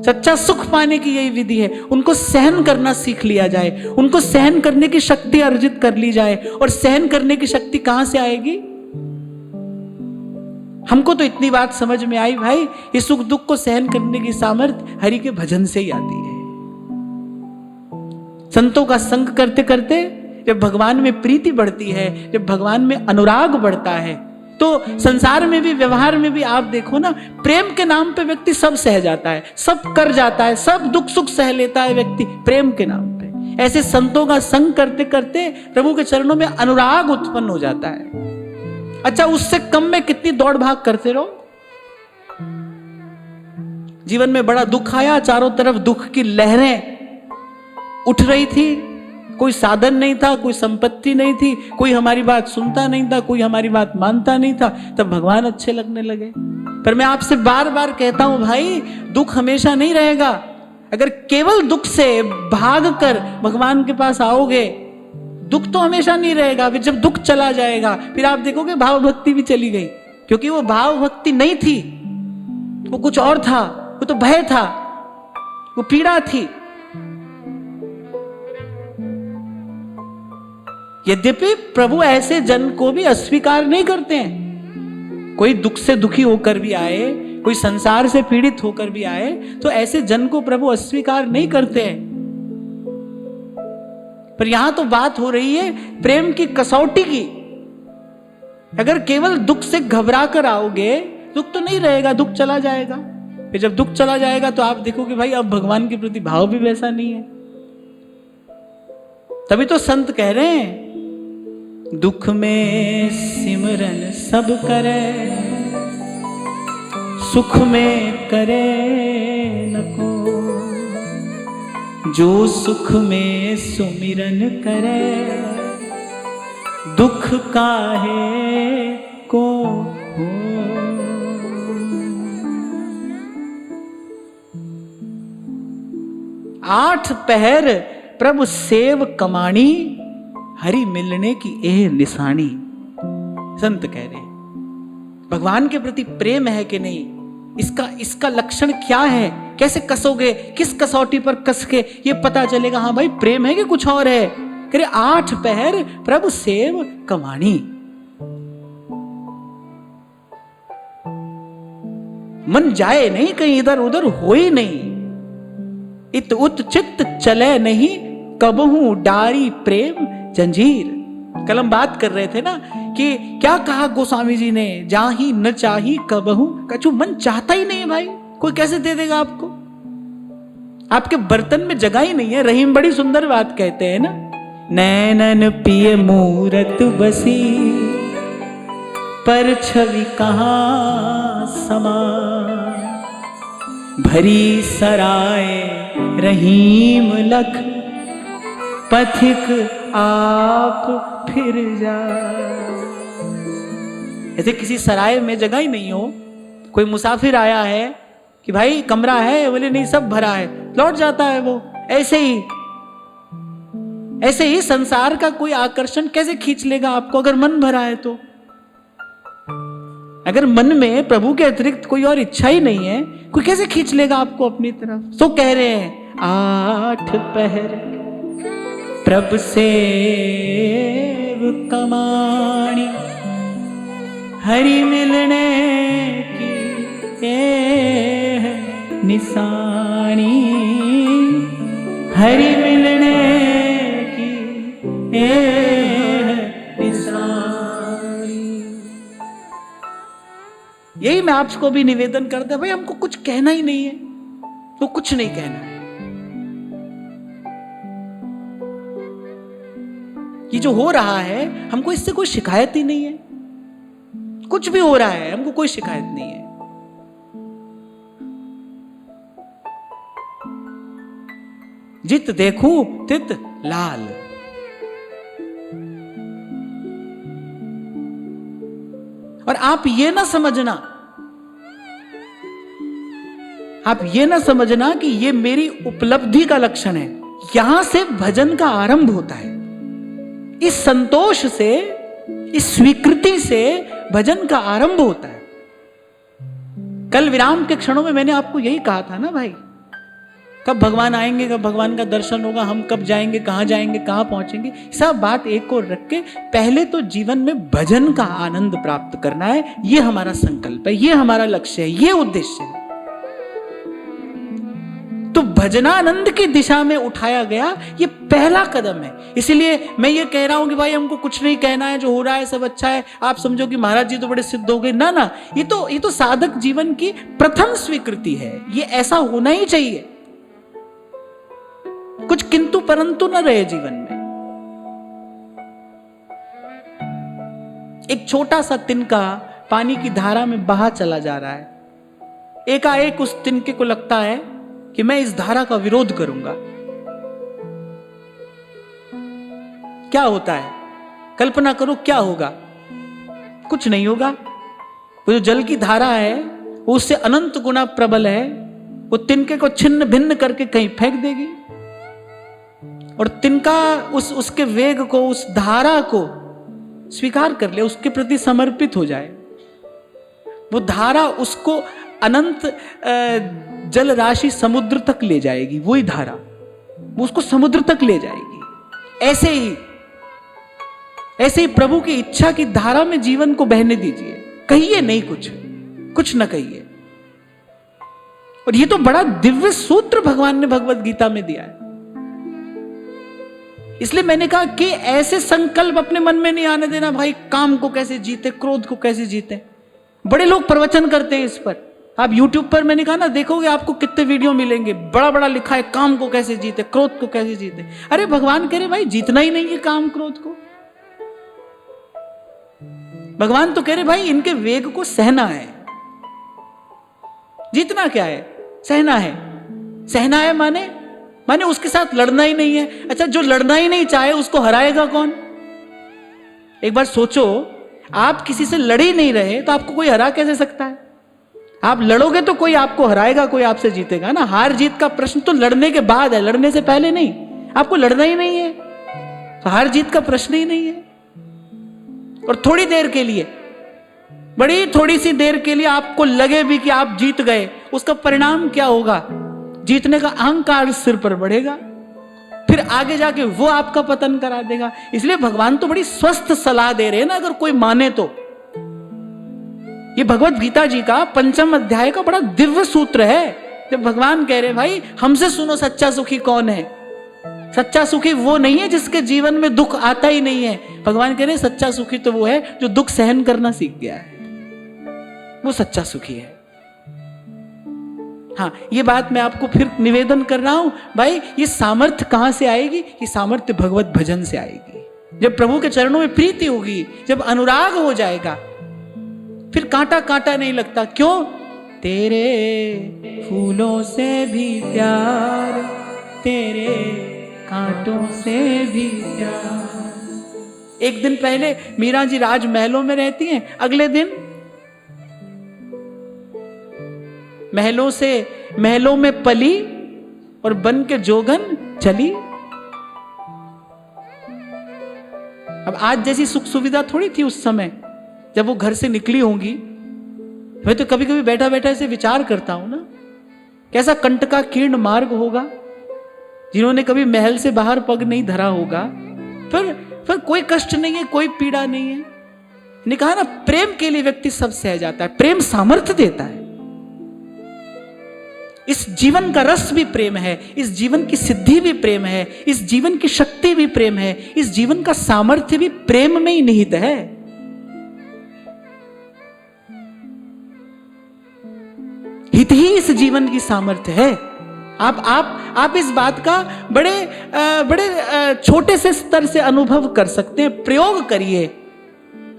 सच्चा सुख पाने की यही विधि है। उनको सहन करना सीख लिया जाए, उनको सहन करने की शक्ति अर्जित कर ली जाए। और सहन करने की शक्ति कहां से आएगी? हमको तो इतनी बात समझ में आई भाई, ये सुख दुख को सहन करने की सामर्थ्य हरि के भजन से ही आती है। संतों का संग करते करते जब भगवान में प्रीति बढ़ती है, जब भगवान में अनुराग बढ़ता है, तो संसार में भी, व्यवहार में भी आप देखो ना, प्रेम के नाम पे व्यक्ति सब सह जाता है, सब कर जाता है, सब दुख सुख सह लेता है व्यक्ति प्रेम के नाम पे। ऐसे संतों का संग करते करते प्रभु के चरणों में अनुराग उत्पन्न हो जाता है। अच्छा, उससे कम में कितनी दौड़ भाग करते रहो। जीवन में बड़ा दुख आया, चारों तरफ दुख की लहरें उठ रही थी, कोई साधन नहीं था, कोई संपत्ति नहीं थी, कोई हमारी बात सुनता नहीं था, कोई हमारी बात मानता नहीं था, तब भगवान अच्छे लगने लगे। पर मैं आपसे बार बार कहता हूं भाई, दुख हमेशा नहीं रहेगा। अगर केवल दुख से भागकर भगवान के पास आओगे, दुख तो हमेशा नहीं रहेगा। फिर जब दुख चला जाएगा, फिर आप देखोगे भाव भक्ति भी चली गई, क्योंकि वो भाव भक्ति नहीं थी, वो कुछ और था, वो तो भय था, वो पीड़ा थी। यद्यपि प्रभु ऐसे जन को भी अस्वीकार नहीं करते हैं। कोई दुख से दुखी होकर भी आए, कोई संसार से पीड़ित होकर भी आए तो ऐसे जन को प्रभु अस्वीकार नहीं करते हैं। पर यहां तो बात हो रही है प्रेम की कसौटी की। अगर केवल दुख से घबरा कर आओगे, दुख तो नहीं रहेगा, दुख चला जाएगा। फिर जब दुख चला जाएगा तो आप देखोगे भाई अब भगवान के प्रति भाव भी वैसा नहीं है। तभी तो संत कह रहे हैं दुख में सिमरन सब करे, सुख में करे न को, जो सुख में सुमिरन करे, दुख काहे को हो। आठ पहर प्रभु सेव कमाणी, हरि मिलने की एह निशानी। संत कह रहे हैं भगवान के प्रति प्रेम है कि नहीं, इसका लक्षण क्या है, कैसे कसोगे, किस कसौटी पर कस के ये पता चलेगा हाँ भाई प्रेम है कि कुछ और है। करे आठ पहर प्रभु सेव कमाणी। मन जाए नहीं कहीं इधर उधर, हो ही नहीं, इत उत चित्त चले नहीं, कबहू डारी प्रेम जंजीर। कल हम बात कर रहे थे ना कि क्या कहा गोस्वामी जी ने, जाही न चाही कबहू, कछु मन चाहता ही नहीं भाई, कोई कैसे दे देगा आपको, आपके बर्तन में जगह ही नहीं है। रहीम बड़ी सुंदर बात कहते हैं ना, नैनन पिय मूरत बसी, पर छवि कहाँ समा, भरी सराय रहीम लख, पथिक आप फिर जा। ऐसे किसी सराय में जगह ही नहीं हो, कोई मुसाफिर आया है कि भाई कमरा है, बोले नहीं सब भरा है, लौट जाता है वो। ऐसे ही संसार का कोई आकर्षण कैसे खींच लेगा आपको अगर मन भरा है तो। अगर मन में प्रभु के अतिरिक्त कोई और इच्छा ही नहीं है, कोई कैसे खींच लेगा आपको अपनी तरफ। तो कह रहे हैं आठ पहर प्रभु सेव कमाणी, हरि मिलने की एह निशानी, हरि मिलने की एह निशानी। यही मैं आपको भी निवेदन करता हूं, भाई हमको कुछ कहना ही नहीं है तो कुछ नहीं कहना है। ये जो हो रहा है हमको इससे कोई शिकायत ही नहीं है, कुछ भी हो रहा है हमको कोई शिकायत नहीं है। जित देखूं तित लाल। और आप ये ना समझना कि ये मेरी उपलब्धि का लक्षण है। यहां से भजन का आरंभ होता है, इस संतोष से, इस स्वीकृति से भजन का आरंभ होता है। कल विराम के क्षणों में मैंने आपको यही कहा था ना भाई, कब भगवान आएंगे, कब भगवान का दर्शन होगा, हम कब जाएंगे, कहां पहुंचेंगे। सब बात एक और रख के पहले तो जीवन में भजन का आनंद प्राप्त करना है। ये हमारा संकल्प है, ये हमारा लक्ष्य है, ये उद्देश्य है। तो भजनानंद की दिशा में उठाया गया ये पहला कदम है। इसलिए मैं ये कह रहा हूं कि भाई हमको कुछ नहीं कहना है, जो हो रहा है सब अच्छा है। आप समझो कि महाराज जी तो बड़े सिद्ध हो गए, ना, ये तो साधक जीवन की प्रथम स्वीकृति है। ये ऐसा होना ही चाहिए, कुछ किंतु परंतु न रहे जीवन में। एक छोटा सा तिनका पानी की धारा में बहा चला जा रहा है। एकाएक उस तिनके को लगता है कि मैं इस धारा का विरोध करूंगा। क्या होता है, कल्पना करो क्या होगा। कुछ नहीं होगा। वो जो जल की धारा है वो उससे अनंत गुना प्रबल है। वो तिनके को छिन्न भिन्न करके कहीं फेंक देगी और तिनका उसके वेग को, उस धारा को स्वीकार कर ले, उसके प्रति समर्पित हो जाए। वो धारा उसको अनंत जल राशि समुद्र तक ले जाएगी। वही धारा वो उसको समुद्र तक ले जाएगी। ऐसे ही प्रभु की इच्छा की धारा में जीवन को बहने दीजिए। कहिए नहीं, कुछ न कहिए, और ये तो बड़ा दिव्य सूत्र भगवान ने भगवत गीता में दिया है। इसलिए मैंने कहा कि ऐसे संकल्प अपने मन में नहीं आने देना, भाई काम को कैसे जीते, क्रोध को कैसे जीते। बड़े लोग प्रवचन करते हैं इस पर, आप YouTube पर मैंने कहा ना देखोगे आपको कितने वीडियो मिलेंगे, बड़ा बड़ा लिखा है काम को कैसे जीते, क्रोध को कैसे जीते। अरे भगवान कह रहे भाई जीतना ही नहीं है काम क्रोध को। भगवान तो कह रहे भाई इनके वेग को सहना है। जीतना क्या है, सहना है। सहना है माने उसके साथ लड़ना ही नहीं है। अच्छा, जो लड़ना ही नहीं चाहे उसको हराएगा कौन? एक बार सोचो, आप किसी से लड़ ही नहीं रहे तो आपको कोई हरा कैसे सकता है? आप लड़ोगे तो कोई आपको हराएगा, कोई आपसे जीतेगा ना। हार जीत का प्रश्न तो लड़ने के बाद है, लड़ने से पहले नहीं। आपको लड़ना ही नहीं है तो हार जीत का प्रश्न ही नहीं है। और थोड़ी देर के लिए, बड़ी थोड़ी सी देर के लिए आपको लगे भी कि आप जीत गए, उसका परिणाम क्या होगा? जीतने का अहंकार सिर पर बढ़ेगा, फिर आगे जाके वो आपका पतन करा देगा। इसलिए भगवान तो बड़ी स्वस्थ सलाह दे रहे हैं ना, अगर कोई माने तो। ये भगवत गीता जी का 5वें अध्याय का बड़ा दिव्य सूत्र है, जब भगवान कह रहे भाई हमसे सुनो सच्चा सुखी कौन है। सच्चा सुखी वो नहीं है जिसके जीवन में दुख आता ही नहीं है। भगवान कह रहे सच्चा सुखी तो वो है जो दुख सहन करना सीख गया है, वो सच्चा सुखी है। हाँ, ये बात मैं आपको फिर निवेदन कर रहा हूं भाई, ये सामर्थ्य कहां से आएगी? ये सामर्थ्य भगवत भजन से आएगी। जब प्रभु के चरणों में प्रीति होगी, जब अनुराग हो जाएगा, फिर कांटा कांटा नहीं लगता। क्यों? तेरे फूलों से भी प्यार, तेरे कांटों से भी प्यार। एक दिन पहले मीरा जी राजमहलों में रहती हैं, अगले दिन महलों में पली और बन के जोगन चली। अब आज जैसी सुख सुविधा थोड़ी थी उस समय जब वो घर से निकली होंगी। मैं तो कभी कभी बैठा बैठा ऐसे विचार करता हूं ना, कैसा कंटका कीर्ण मार्ग होगा जिन्होंने कभी महल से बाहर पग नहीं धरा होगा। फिर कोई कष्ट नहीं है, कोई पीड़ा नहीं है। ने कहा ना, प्रेम के लिए व्यक्ति सब सह जाता है। प्रेम सामर्थ्य देता है। इस जीवन का रस भी प्रेम है, इस जीवन की सिद्धि भी प्रेम है, इस जीवन की शक्ति भी प्रेम है, इस जीवन का सामर्थ्य भी प्रेम में ही निहित है। हित ही इस जीवन की सामर्थ्य है। आप इस बात का बड़े छोटे से स्तर से अनुभव कर सकते हैं। प्रयोग करिए,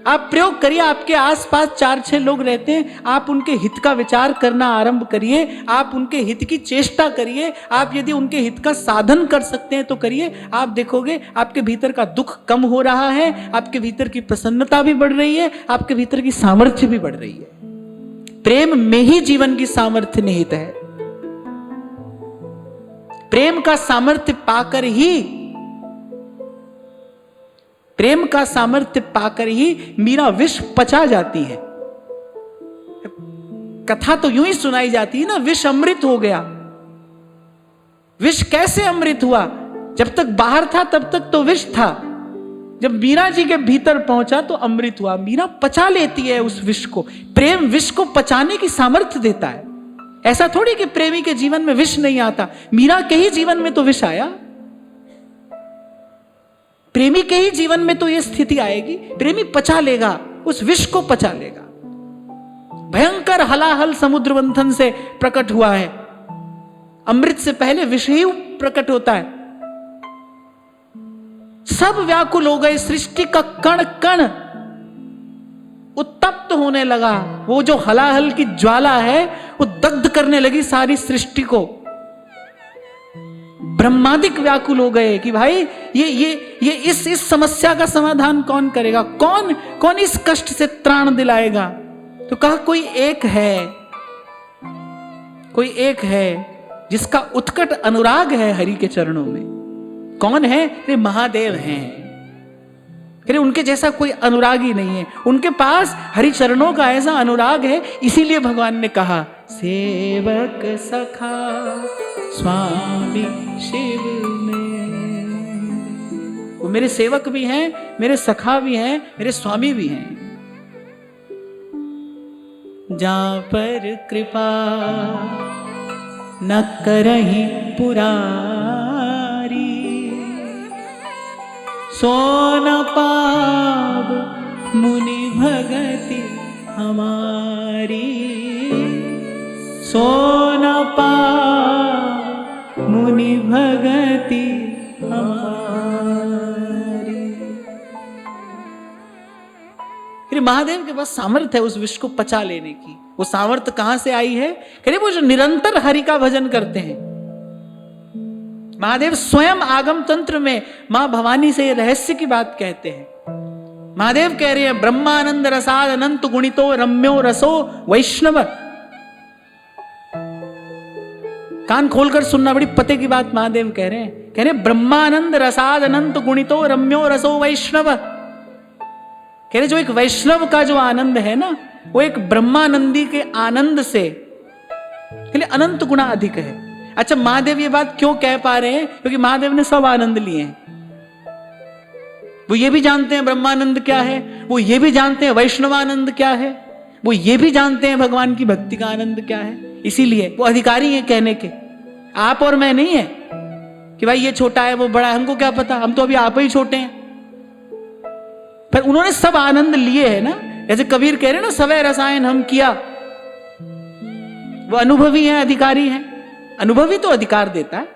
आप प्रयोग करिए। आपके आसपास 4-6 लोग रहते हैं, आप उनके हित का विचार करना आरंभ करिए, आप उनके हित की चेष्टा करिए। आप यदि उनके हित का साधन कर सकते हैं तो करिए। आप देखोगे आपके भीतर का दुख कम हो रहा है, आपके भीतर की प्रसन्नता भी बढ़ रही है, आपके भीतर की सामर्थ्य भी बढ़ रही है। प्रेम में ही जीवन की सामर्थ्य निहित है। प्रेम का सामर्थ्य पाकर ही मीरा विष पचा जाती है। कथा तो यूं ही सुनाई जाती है ना, विष अमृत हो गया। विष कैसे अमृत हुआ? जब तक बाहर था तब तक तो विष था, जब मीरा जी के भीतर पहुंचा तो अमृत हुआ। मीरा पचा लेती है उस विष को। प्रेम विष को पचाने की सामर्थ्य देता है। ऐसा थोड़ी कि प्रेमी के जीवन में विष नहीं आता। मीरा के ही जीवन में तो विष आया, प्रेमी के ही जीवन में तो यह स्थिति आएगी। प्रेमी पचा लेगा, उस विष को पचा लेगा। भयंकर हलाहल समुद्र मंथन से प्रकट हुआ है। अमृत से पहले विष ही प्रकट होता है। सब व्याकुल हो गए, सृष्टि का कण कण उत्तप्त होने लगा। वो जो हलाहल की ज्वाला है वो दग्ध करने लगी सारी सृष्टि को। ब्रह्मादिक व्याकुल हो गए कि भाई ये इस समस्या का समाधान कौन करेगा, कौन इस कष्ट से त्राण दिलाएगा। तो कहा कोई एक है जिसका उत्कट अनुराग है हरि के चरणों में। कौन है? रे महादेव हैं। अरे उनके जैसा कोई अनुरागी नहीं है। उनके पास हरि चरणों का ऐसा अनुराग है, इसीलिए भगवान ने कहा सेवक सखा स्वामी शिव में। वो मेरे सेवक भी हैं, मेरे सखा भी हैं, मेरे स्वामी भी हैं। जहां पर कृपा न करहि पुरारी, सो न पाव मुनि भगति हमारी, सो न पाव मुनि भगति हमारी। फिर महादेव के पास सामर्थ्य है उस विष को पचा लेने की। वो सामर्थ्य कहां से आई है? कह रहे वो जो निरंतर हरि का भजन करते हैं। महादेव स्वयं आगम तंत्र में मां भवानी से ये रहस्य की बात कहते हैं। महादेव कह रहे हैं ब्रह्मानंद रसाद अनंत गुणितो रम्यो रसो वैष्णव। कान खोलकर सुनना, बड़ी पते की बात महादेव कह रहे हैं। कह रहे ब्रह्मानंद रसाद अनंत गुणितो रम्यो रसो वैष्णव। कह रहे जो एक वैष्णव का जो आनंद है ना, वो एक ब्रह्मानंदी के आनंद से अनंत गुना अधिक है। अच्छा, महादेव ये बात क्यों कह पा रहे हैं? क्योंकि महादेव ने सब आनंद लिए हैं। वो ये भी जानते हैं ब्रह्मानंद क्या है, वो ये भी जानते हैं वैष्णवानंद क्या है, वो ये भी जानते हैं भगवान की भक्ति का आनंद क्या है। इसीलिए वो अधिकारी हैं कहने के। आप और मैं नहीं है कि भाई ये छोटा है वो बड़ा है, हमको क्या पता, हम तो अभी आप ही छोटे हैं। पर उन्होंने सब आनंद लिए है ना। जैसे कबीर कह रहे ना, सवै रसायन हम किया। वो अनुभवी हैं, अधिकारी हैं। अनुभवी तो अधिकार देता है,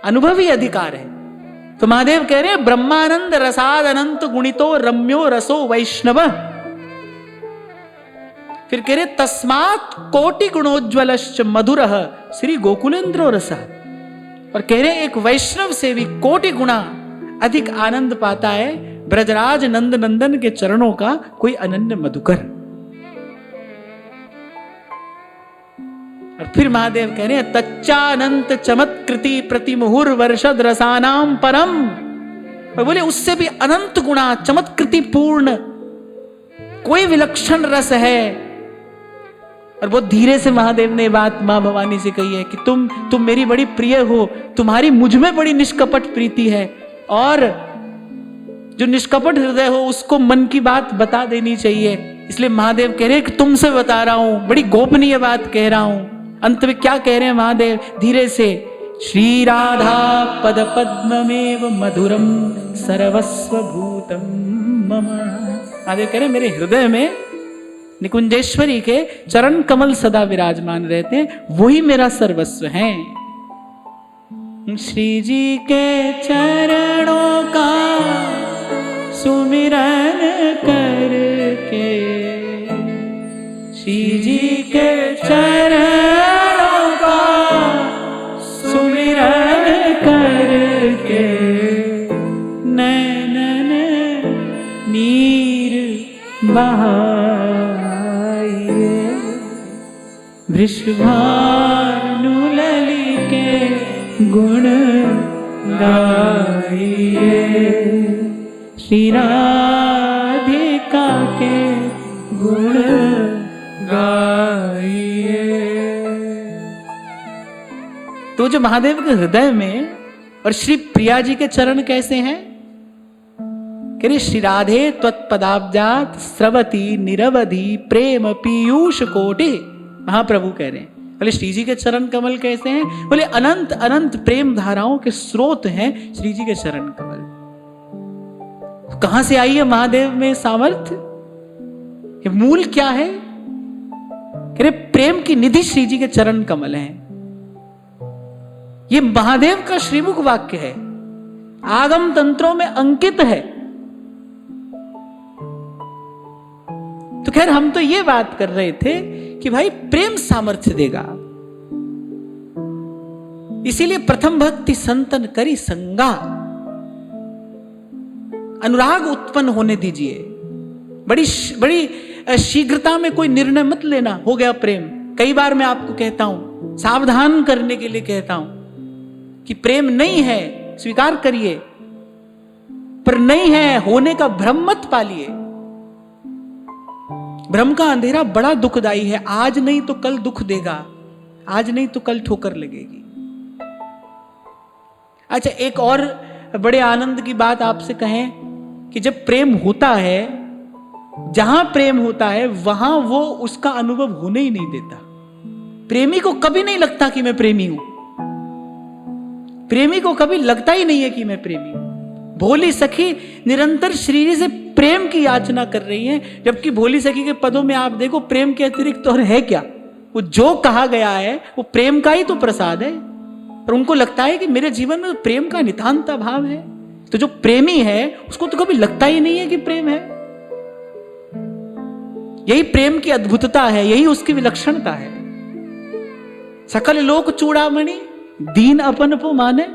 अनुभवी अधिकार है। तो महादेव कह रहे हैं ब्रह्मानंद रसाद अनंत गुणितो रम्यो रसो वैष्णव। फिर कह रहे तस्मात् कोटि गुणोज्ज्वलश्च मधुरः श्री गोकुलेन्द्रो रसः। और कह रहे एक वैष्णव से भी कोटि गुणा अधिक आनंद पाता है ब्रजराज नंद नंदन के चरणों का कोई अनन्य मधुकर। और फिर महादेव कह रहे हैं तच्चानंत चमत्कृति प्रतिमुहुर वर्षद रसानाम परम। और बोले उससे भी अनंत गुणा चमत्कृति पूर्ण कोई विलक्षण रस है। और बहुत धीरे से महादेव ने बात मां भवानी से कही है कि तुम मेरी बड़ी प्रिय हो, तुम्हारी मुझ में बड़ी निष्कपट प्रीति है, और जो निष्कपट हृदय हो उसको मन की बात बता देनी चाहिए। इसलिए महादेव कह रहे हैं कि तुमसे बता रहा हूं, बड़ी गोपनीय बात कह रहा हूं। अंत में क्या कह रहे हैं महादेव धीरे से? श्री राधा पद पद्ममेव मधुरम सर्वस्व भूतम मम। महादेव कह रहे हैं मेरे हृदय में निकुंजेश्वरी के चरण कमल सदा विराजमान रहते हैं, वही मेरा सर्वस्व है। श्री जी के चरणों का सुमिरन करके, श्री जी के चरणों का सुमिरन करके, नैनन नीर बहाइए, वृषभानु लली के गुण गाइए, श्री राधिका के गुण गाइए। तो जो महादेव के हृदय में और श्री प्रिया जी के चरण कैसे हैं? कह रहे श्री राधे त्वत्पदाब्जात स्रवती निरवधि प्रेम पीयूष कोटि। महाप्रभु कह रहे हैं। बोले श्री जी के चरण कमल कैसे हैं? बोले अनंत अनंत प्रेम धाराओं के स्रोत हैं श्री जी के चरण कमल। तो कहां से आई है महादेव में सामर्थ्य? ये मूल क्या है? कह रहे प्रेम की निधि श्री जी के चरण कमल हैं। ये महादेव का श्रीमुख वाक्य है, आगम तंत्रों में अंकित है। तो खैर हम तो ये बात कर रहे थे कि भाई प्रेम सामर्थ्य देगा, इसीलिए प्रथम भक्ति संतन करी संगा। अनुराग उत्पन्न होने दीजिए, बड़ी शीघ्रता में कोई निर्णय मत लेना। हो गया प्रेम। कई बार मैं आपको कहता हूं, सावधान करने के लिए कहता हूं कि प्रेम नहीं है स्वीकार करिए, पर नहीं है होने का भ्रम मत पालिए। भ्रम का अंधेरा बड़ा दुखदाई है। आज नहीं तो कल दुख देगा, आज नहीं तो कल ठोकर लगेगी। अच्छा, एक और बड़े आनंद की बात आपसे कहें कि जब प्रेम होता है, जहां प्रेम होता है वहां वो उसका अनुभव होने ही नहीं देता। प्रेमी को कभी नहीं लगता कि मैं प्रेमी हूं। प्रेमी को कभी लगता ही नहीं है कि मैं प्रेमी हूं। भोली सखी निरंतर श्री जी से प्रेम की याचना कर रही है, जबकि भोली सखी के पदों में आप देखो प्रेम के अतिरिक्त और है क्या। वो जो कहा गया है वो प्रेम का ही तो प्रसाद है, और उनको लगता है कि मेरे जीवन में प्रेम का नितांत अभाव है। तो जो प्रेमी है उसको तो कभी लगता ही नहीं है कि प्रेम है। यही प्रेम की अद्भुतता है, यही उसकी विलक्षणता है। सकल लोक चूड़ामणि दीन अपन को माने।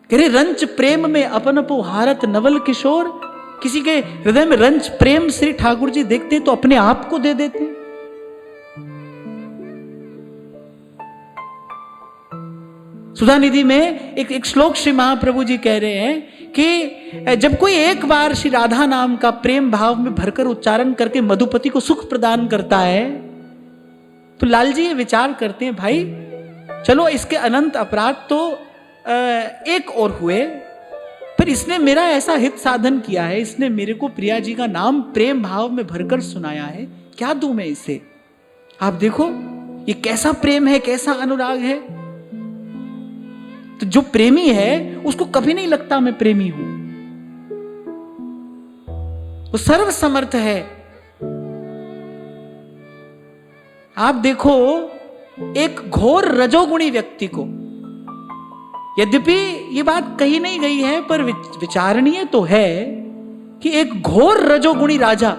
कह रंच प्रेम में अपन को हारत नवल किशोर। किसी के हृदय में रंच प्रेम श्री ठाकुर जी देखते तो अपने आप को दे देते। सुधा निधि में एक श्लोक श्री महाप्रभु जी कह रहे हैं कि जब कोई एक बार श्री राधा नाम का प्रेम भाव में भरकर उच्चारण करके मधुपति को सुख प्रदान करता है, तो लाल जी ये विचार करते हैं, भाई चलो इसके अनंत अपराध तो एक और हुए, पर इसने मेरा ऐसा हित साधन किया है, इसने मेरे को प्रिया जी का नाम प्रेम भाव में भरकर सुनाया है, क्या दूं मैं इसे। आप देखो ये कैसा प्रेम है, कैसा अनुराग है। तो जो प्रेमी है उसको कभी नहीं लगता मैं प्रेमी हूं। वो सर्व समर्थ है। आप देखो एक घोर रजोगुणी व्यक्ति को, यद्यपि ये बात कही नहीं गई है पर विचारणीय तो है कि एक घोर रजोगुणी राजा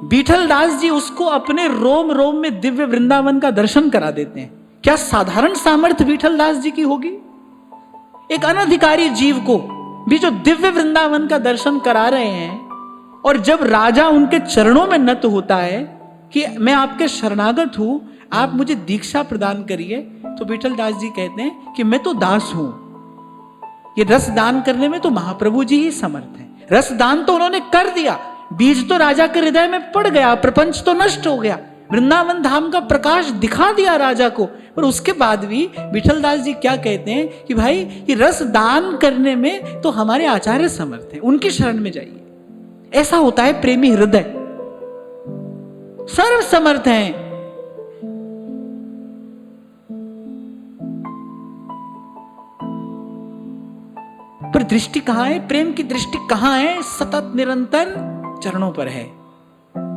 बीठल दास जी उसको अपने रोम रोम में दिव्य वृंदावन का दर्शन करा देते हैं। क्या साधारण सामर्थ्य बीठल दास जी की होगी। एक अनधिकारी जीव को भी जो दिव्य वृंदावन का दर्शन करा रहे हैं, और जब राजा उनके चरणों में नत होता है कि मैं आपके शरणागत हूं, आप मुझे दीक्षा प्रदान करिए, तो बीठल दास जी कहते हैं कि मैं तो दास हूं। ये रस दान करने में तो महाप्रभु जी ही समर्थ हैं। रस दान तो उन्होंने कर दिया, बीज तो राजा के हृदय में पड़ गया, प्रपंच तो नष्ट हो गया, वृंदावन धाम का प्रकाश दिखा दिया राजा को। पर उसके बाद भी विठल दास जी क्या कहते हैं कि भाई ये रस दान करने में तो हमारे आचार्य समर्थ हैं, उनकी शरण में जाइए। ऐसा होता है प्रेमी हृदय, सर्व समर्थ हैं। पर दृष्टि कहां है, प्रेम की दृष्टि कहां है, सतत निरंतर चरणों पर है।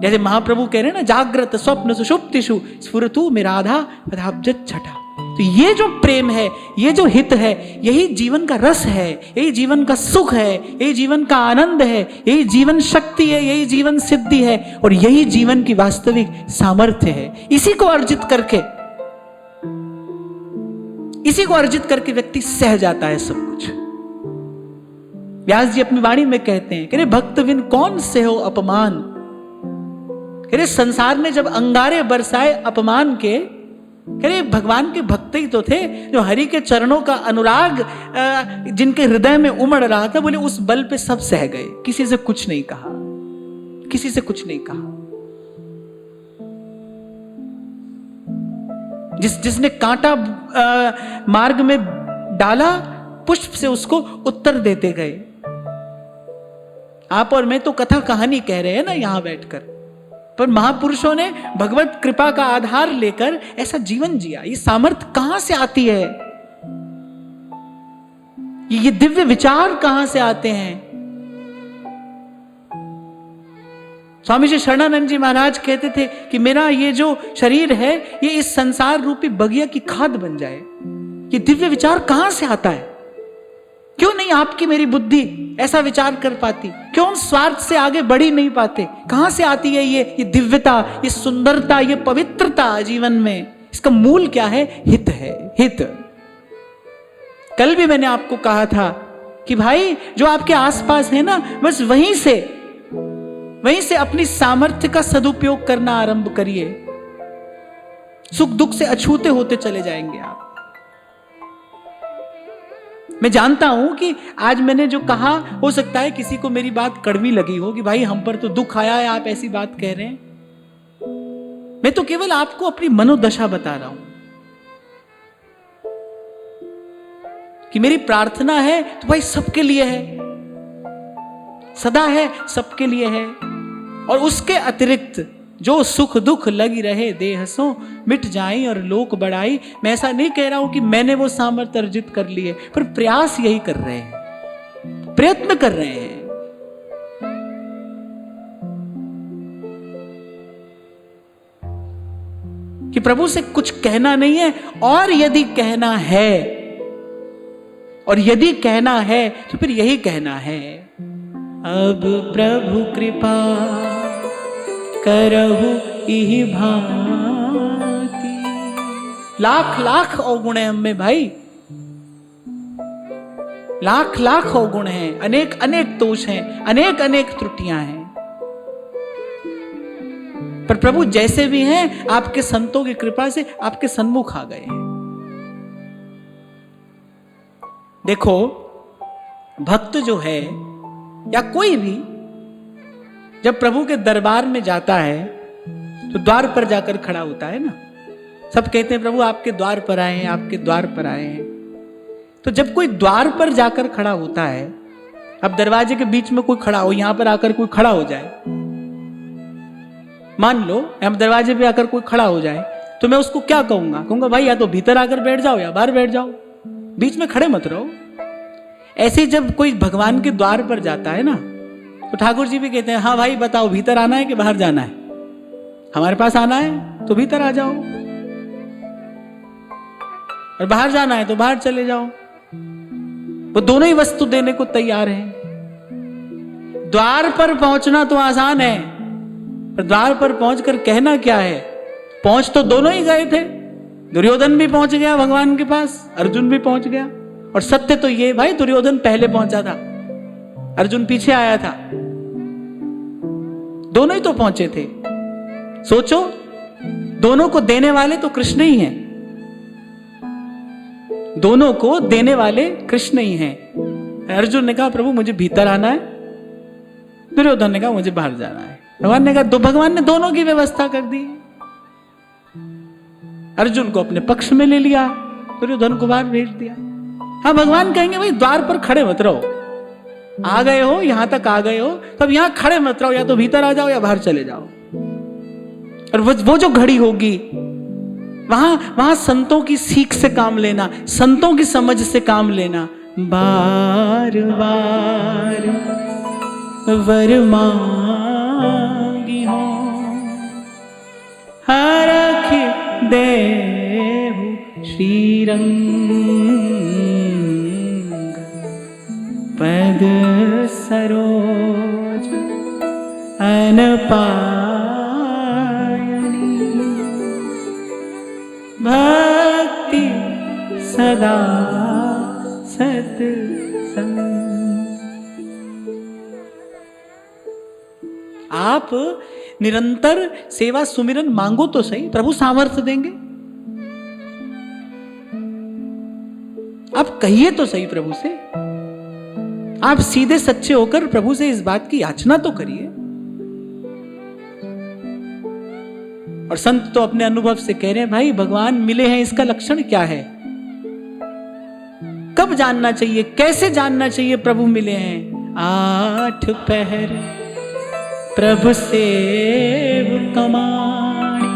जैसे महाप्रभु कह रहे हैं ना, जागृत स्वप्न सुषुप्तिषु स्फुरतु मेराधा पदाब्जत छठा। तो ये जो प्रेम है, ये जो हित है, यही जीवन का रस है, यही जीवन का सुख है, यही जीवन का आनंद है, यही जीवन शक्ति है, यही जीवन सिद्धि है, और यही जीवन की वास्तविक सामर्थ्य है। इसी को अर्जित करके व्यक्ति सह जाता है सब कुछ। व्यास जी अपनी वाणी में कहते हैं, कह भक्त बिन कौन से हो अपमान। कह संसार ने जब अंगारे बरसाए अपमान के, कह भगवान के भक्त ही तो थे जो हरि के चरणों का अनुराग जिनके हृदय में उमड़ रहा था, बोले उस बल पे सब सह गए, किसी से कुछ नहीं कहा, किसी से कुछ नहीं कहा। जिसने कांटा मार्ग में डाला, पुष्प से उसको उत्तर देते गए। आप और मैं तो कथा कहानी कह रहे हैं ना यहां बैठकर, पर महापुरुषों ने भगवत कृपा का आधार लेकर ऐसा जीवन जिया। ये सामर्थ्य कहां से आती है, ये दिव्य विचार कहां से आते हैं। स्वामी जी शरणानंद जी महाराज कहते थे कि मेरा ये जो शरीर है, ये इस संसार रूपी बगिया की खाद बन जाए। ये दिव्य विचार कहां से आता है। क्यों नहीं आपकी मेरी बुद्धि ऐसा विचार कर पाती, क्यों स्वार्थ से आगे बढ़ ही नहीं पाते। कहां से आती है ये दिव्यता, ये सुंदरता, ये पवित्रता जीवन में। इसका मूल क्या है, हित है, हित। कल भी मैंने आपको कहा था कि भाई जो आपके आसपास है ना, बस वहीं से अपनी सामर्थ्य का सदुपयोग करना आरंभ करिए। सुख दुख से अछूते होते चले जाएंगे आप। मैं जानता हूं कि आज मैंने जो कहा, हो सकता है किसी को मेरी बात कड़वी लगी हो कि भाई हम पर तो दुख आया है, आप ऐसी बात कह रहे हैं। मैं तो केवल आपको अपनी मनोदशा बता रहा हूं कि मेरी प्रार्थना है तो भाई सबके लिए है। सदा है, सबके लिए है। और उसके अतिरिक्त जो सुख दुख लगी रहे देह सो मिट जाए और लोक बढ़ाई। मैं ऐसा नहीं कह रहा हूं कि मैंने वो सामर्थ्य अर्जित कर ली है, पर प्रयास यही कर रहे हैं, प्रयत्न कर रहे हैं। कि प्रभु से कुछ कहना नहीं है, और यदि कहना है तो फिर यही कहना है, अब प्रभु कृपा करहु इहि भांति। लाख लाख अवगुण है हम में भाई, लाख लाख अवगुण हैं, अनेक अनेक दोष हैं, अनेक अनेक त्रुटियां हैं। पर प्रभु जैसे भी हैं, आपके संतों की कृपा से आपके सन्मुख आ गए हैं। देखो, भक्त जो है या कोई भी जब प्रभु के दरबार में जाता है तो द्वार पर जाकर खड़ा होता है ना। सब कहते हैं प्रभु आपके द्वार पर आए हैं, आपके द्वार पर आए हैं। तो जब कोई द्वार पर जाकर खड़ा होता है, अब दरवाजे के बीच में कोई खड़ा हो, यहां पर आकर कोई खड़ा हो जाए, मान लो हम दरवाजे पे आकर कोई खड़ा हो जाए, तो मैं उसको क्या कहूंगा भाई या तो भीतर आकर बैठ जाओ या बाहर बैठ जाओ, बीच में खड़े मत रहो। ऐसे ही जब कोई भगवान के द्वार पर जाता है ना, तो ठाकुर जी भी कहते हैं हाँ भाई बताओ भीतर आना है कि बाहर जाना है, हमारे पास आना है तो भीतर आ जाओ, और बाहर जाना है तो बाहर चले जाओ। वो दोनों ही वस्तु देने को तैयार हैं। द्वार पर पहुंचना तो आसान है, पर द्वार पर पहुंचकर कहना क्या है। पहुंच तो दोनों ही गए थे, दुर्योधन भी पहुंच गया भगवान के पास, अर्जुन भी पहुंच गया। और सत्य तो ये भाई, दुर्योधन पहले पहुंचा था, अर्जुन पीछे आया था, दोनों ही तो पहुंचे थे। सोचो, दोनों को देने वाले तो कृष्ण ही हैं, दोनों को देने वाले कृष्ण ही हैं। अर्जुन ने कहा प्रभु मुझे भीतर आना है, दुर्योधन ने कहा मुझे बाहर जाना है। भगवान ने कहा भगवान ने दोनों की व्यवस्था कर दी। अर्जुन को अपने पक्ष में ले लिया, दुर्योधन को बाहर भेज दिया। हाँ, भगवान कहेंगे भाई द्वार पर खड़े मत रहो, आ गए हो यहां तक आ गए हो, तब यहां खड़े मत रहो, या तो भीतर आ जाओ या बाहर चले जाओ। और वो जो घड़ी होगी वहां संतों की सीख से काम लेना, संतों की समझ से काम लेना। बार बार वर मांगी हो हरख देहु श्रीरंग पद सरोज अनपायनी भक्ति सदा सत्संग। आप निरंतर सेवा सुमिरन मांगो तो सही, प्रभु सामर्थ्य देंगे। आप कहिए तो सही प्रभु से, आप सीधे सच्चे होकर प्रभु से इस बात की याचना तो करिए। और संत तो अपने अनुभव से कह रहे हैं भाई भगवान मिले हैं, इसका लक्षण क्या है, कब जानना चाहिए, कैसे जानना चाहिए प्रभु मिले हैं। 8 पहर प्रभु सेव कमाणी।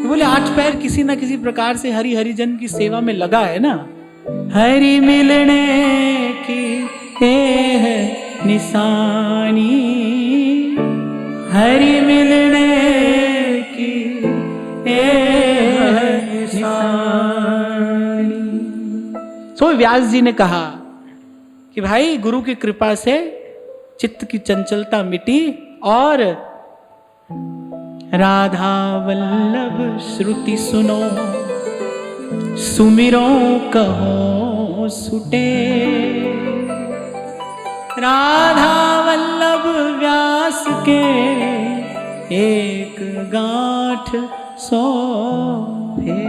बोले 8 पैर किसी ना किसी प्रकार से हरि हरिजन की सेवा में लगा है ना। हरि मिलने की है निशानी, हरि मिलने की है निशानी। सो व्यास जी ने कहा कि भाई गुरु की कृपा से चित्त की चंचलता मिटी और राधा वल्लभ श्रुति सुनो, सुमिरो कहो सुटे। राधा वल्लभ व्यास के एक गांठ सोहे।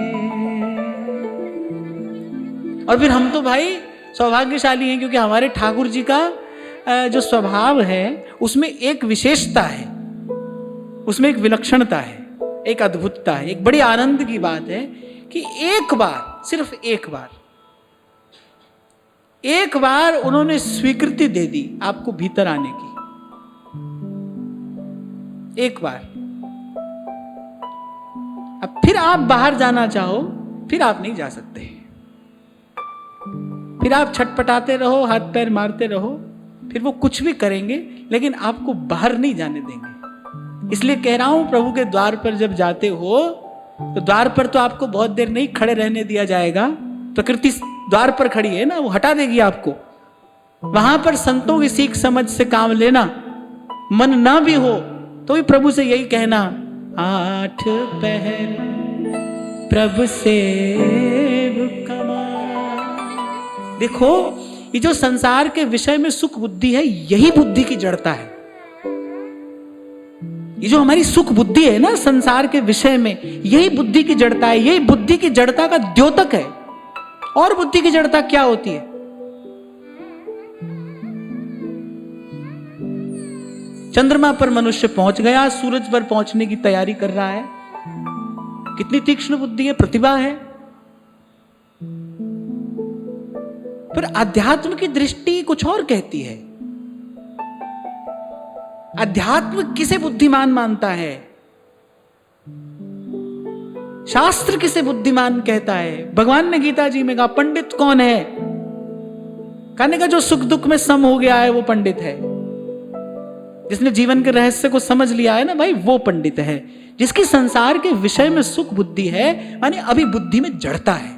और फिर हम तो भाई सौभाग्यशाली हैं, क्योंकि हमारे ठाकुर जी का जो स्वभाव है उसमें एक विशेषता है, उसमें एक विलक्षणता है, एक अद्भुतता है। एक बड़ी आनंद की बात है कि एक बार, सिर्फ एक बार एक बार उन्होंने स्वीकृति दे दी आपको भीतर आने की, एक बार। अब फिर आप बाहर जाना चाहो, फिर आप नहीं जा सकते। फिर आप छटपटाते रहो, हाथ पैर मारते रहो, फिर वो कुछ भी करेंगे, लेकिन आपको बाहर नहीं जाने देंगे। इसलिए कह रहा हूं, प्रभु के द्वार पर जब जाते हो तो द्वार पर तो आपको बहुत देर नहीं खड़े रहने दिया जाएगा। प्रकृति द्वार पर खड़ी है ना, वो हटा देगी आपको। वहां पर संतों की सीख समझ से काम लेना। मन ना भी हो तो भी प्रभु से यही कहना, 8 पहर प्रभु सेव कमा। देखो, ये जो संसार के विषय में सुख बुद्धि है, यही बुद्धि की जड़ता है। ये जो हमारी सुख बुद्धि है ना संसार के विषय में, यही बुद्धि की जड़ता है, यही बुद्धि की जड़ता का द्योतक है। और बुद्धि की जड़ता क्या होती है? चंद्रमा पर मनुष्य पहुंच गया, सूरज पर पहुंचने की तैयारी कर रहा है। कितनी तीक्ष्ण बुद्धि है, प्रतिभा है। पर अध्यात्म की दृष्टि कुछ और कहती है। अध्यात्म किसे बुद्धिमान मानता है? शास्त्र किसे बुद्धिमान कहता है? भगवान ने गीता जी में कहा, पंडित कौन है? कहने का जो सुख दुख में सम हो गया है वो पंडित है। जिसने जीवन के रहस्य को समझ लिया है ना भाई, वो पंडित है। जिसकी संसार के विषय में सुख बुद्धि है, माने अभी बुद्धि में जड़ता है,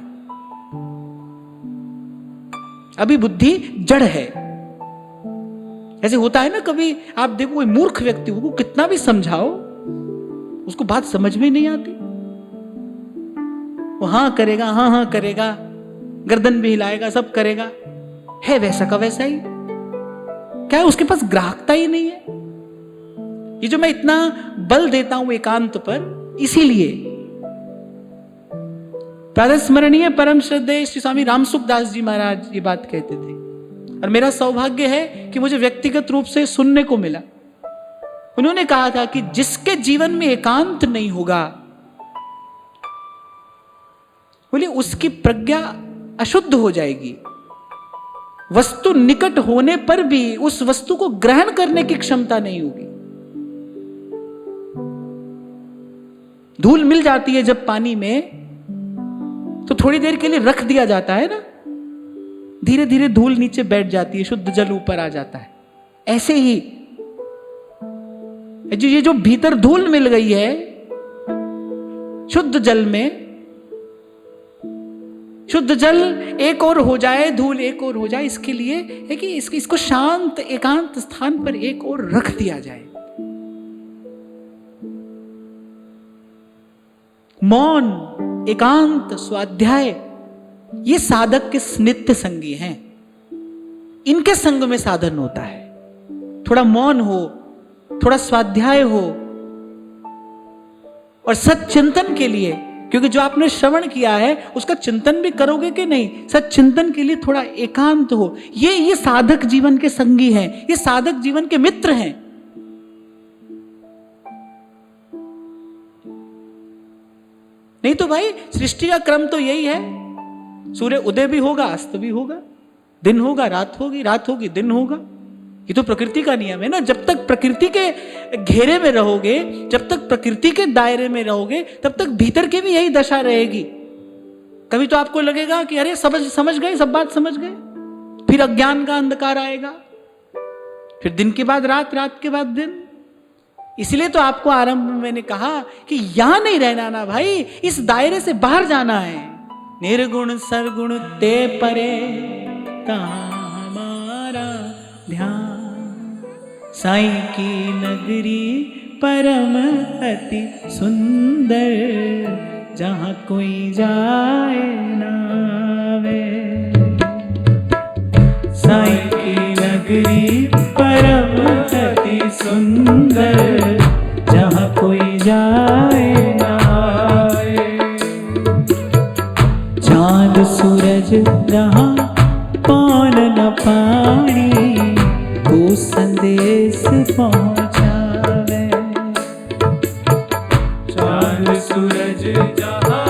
अभी बुद्धि जड़ है। ऐसे होता है ना, कभी आप देखो कोई मूर्ख व्यक्ति हो, कितना भी समझाओ उसको बात समझ में नहीं आती। वो हाँ करेगा, हाँ करेगा, गर्दन भी हिलाएगा, सब करेगा, है वैसा का वैसा ही। क्या है, उसके पास ग्राहकता ही नहीं है। ये जो मैं इतना बल देता हूं एकांत पर, इसीलिए प्रातः स्मरणीय परम श्रद्धेय श्री स्वामी रामसुखदास जी महाराज ये बात कहते थे। और मेरा सौभाग्य है कि मुझे व्यक्तिगत रूप से सुनने को मिला। उन्होंने कहा था कि जिसके जीवन में एकांत नहीं होगा, बोले उसकी प्रज्ञा अशुद्ध हो जाएगी। वस्तु निकट होने पर भी उस वस्तु को ग्रहण करने की क्षमता नहीं होगी। धूल मिल जाती है जब पानी में, तो थोड़ी देर के लिए रख दिया जाता है ना, धीरे धीरे धूल नीचे बैठ जाती है, शुद्ध जल ऊपर आ जाता है। ऐसे ही ये जो भीतर धूल मिल गई है शुद्ध जल में, शुद्ध जल एक और हो जाए, धूल एक और हो जाए, इसके लिए है कि इसको शांत एकांत स्थान पर एक और रख दिया जाए। मौन, एकांत, स्वाध्याय, ये साधक के नित्य संगी हैं। इनके संग में साधन होता है। थोड़ा मौन हो, थोड़ा स्वाध्याय हो, और सच्चिंतन के लिए, क्योंकि जो आपने श्रवण किया है उसका चिंतन भी करोगे कि नहीं, सच्चिंतन के लिए थोड़ा एकांत हो। ये साधक जीवन के संगी हैं, ये साधक जीवन के मित्र हैं। नहीं तो भाई सृष्टि का क्रम तो यही है, सूर्य उदय भी होगा, अस्त भी होगा, दिन होगा, रात होगी, रात होगी, दिन होगा। ये तो प्रकृति का नियम है ना। जब तक प्रकृति के घेरे में रहोगे, जब तक प्रकृति के दायरे में रहोगे, तब तक भीतर की भी यही दशा रहेगी। कभी तो आपको लगेगा कि अरे समझ गए, सब बात समझ गए, फिर अज्ञान का अंधकार आएगा, फिर दिन के बाद रात, रात के बाद दिन। इसलिए तो आपको आरंभ में मैंने कहा कि यहां नहीं रहना ना भाई, इस दायरे से बाहर जाना है। निर्गुण सरगुण ते परे कहाँ हमारा ध्यान, साईं की नगरी परम अति सुंदर, जहां कोई जाए ना वे। साईं की नगरी परम अति सुंदर, जहां कोई जाए ना आए। चांद सूरज जहां कौन न पानी, को संदेश पहुंचावे। चांद सूरज जहां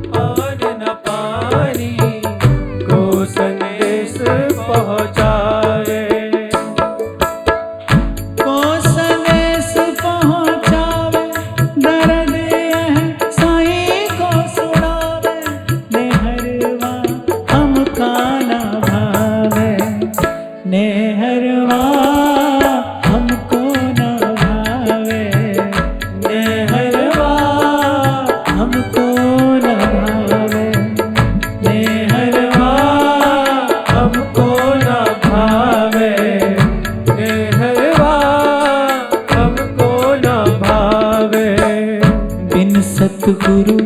कौन न पानी, को संदेश सतगुरु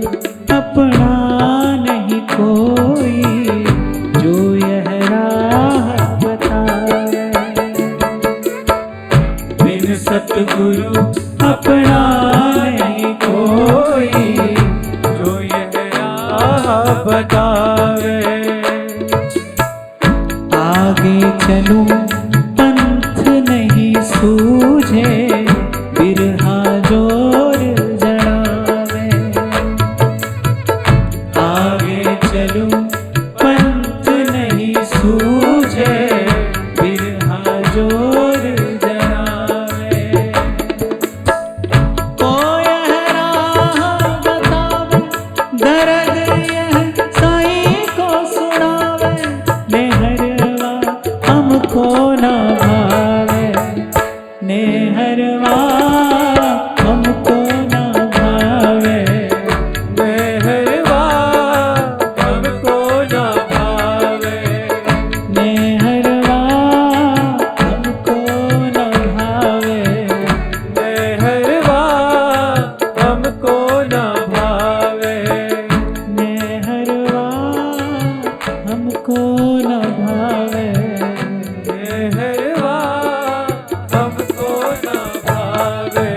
अपना नहीं कोई, जो यह राह बतावे। बिन सतगुरु अपना नहीं कोई, जो यह राह बतावे। आगे चलूं पंथ नहीं सूझे, बिरहा जोर जड़ावे। आगे चलूं पंथ नहीं सूझे, बिरहा जोर जड़ावे। कोई राह बतावे, दर्द यह साईं को सुनावे। नेहरवा हमको ना भावे, नेहरवा हमको ना भावे। मेहरवा हमको ना भावे। नेहरवा हमको ना भावे। मेहरवा हमको ना भावे। नेहरवा हमको ना भावे। मेहरवा हमको ना भावे।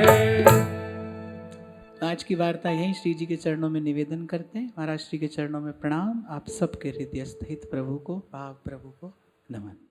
आज की वार्ता यहीं श्री जी के चरणों में निवेदन करते हैं। महाराज श्री के चरणों में प्रणाम। आप सबके हृदय स्थित प्रभु को, भाव प्रभु को नमन।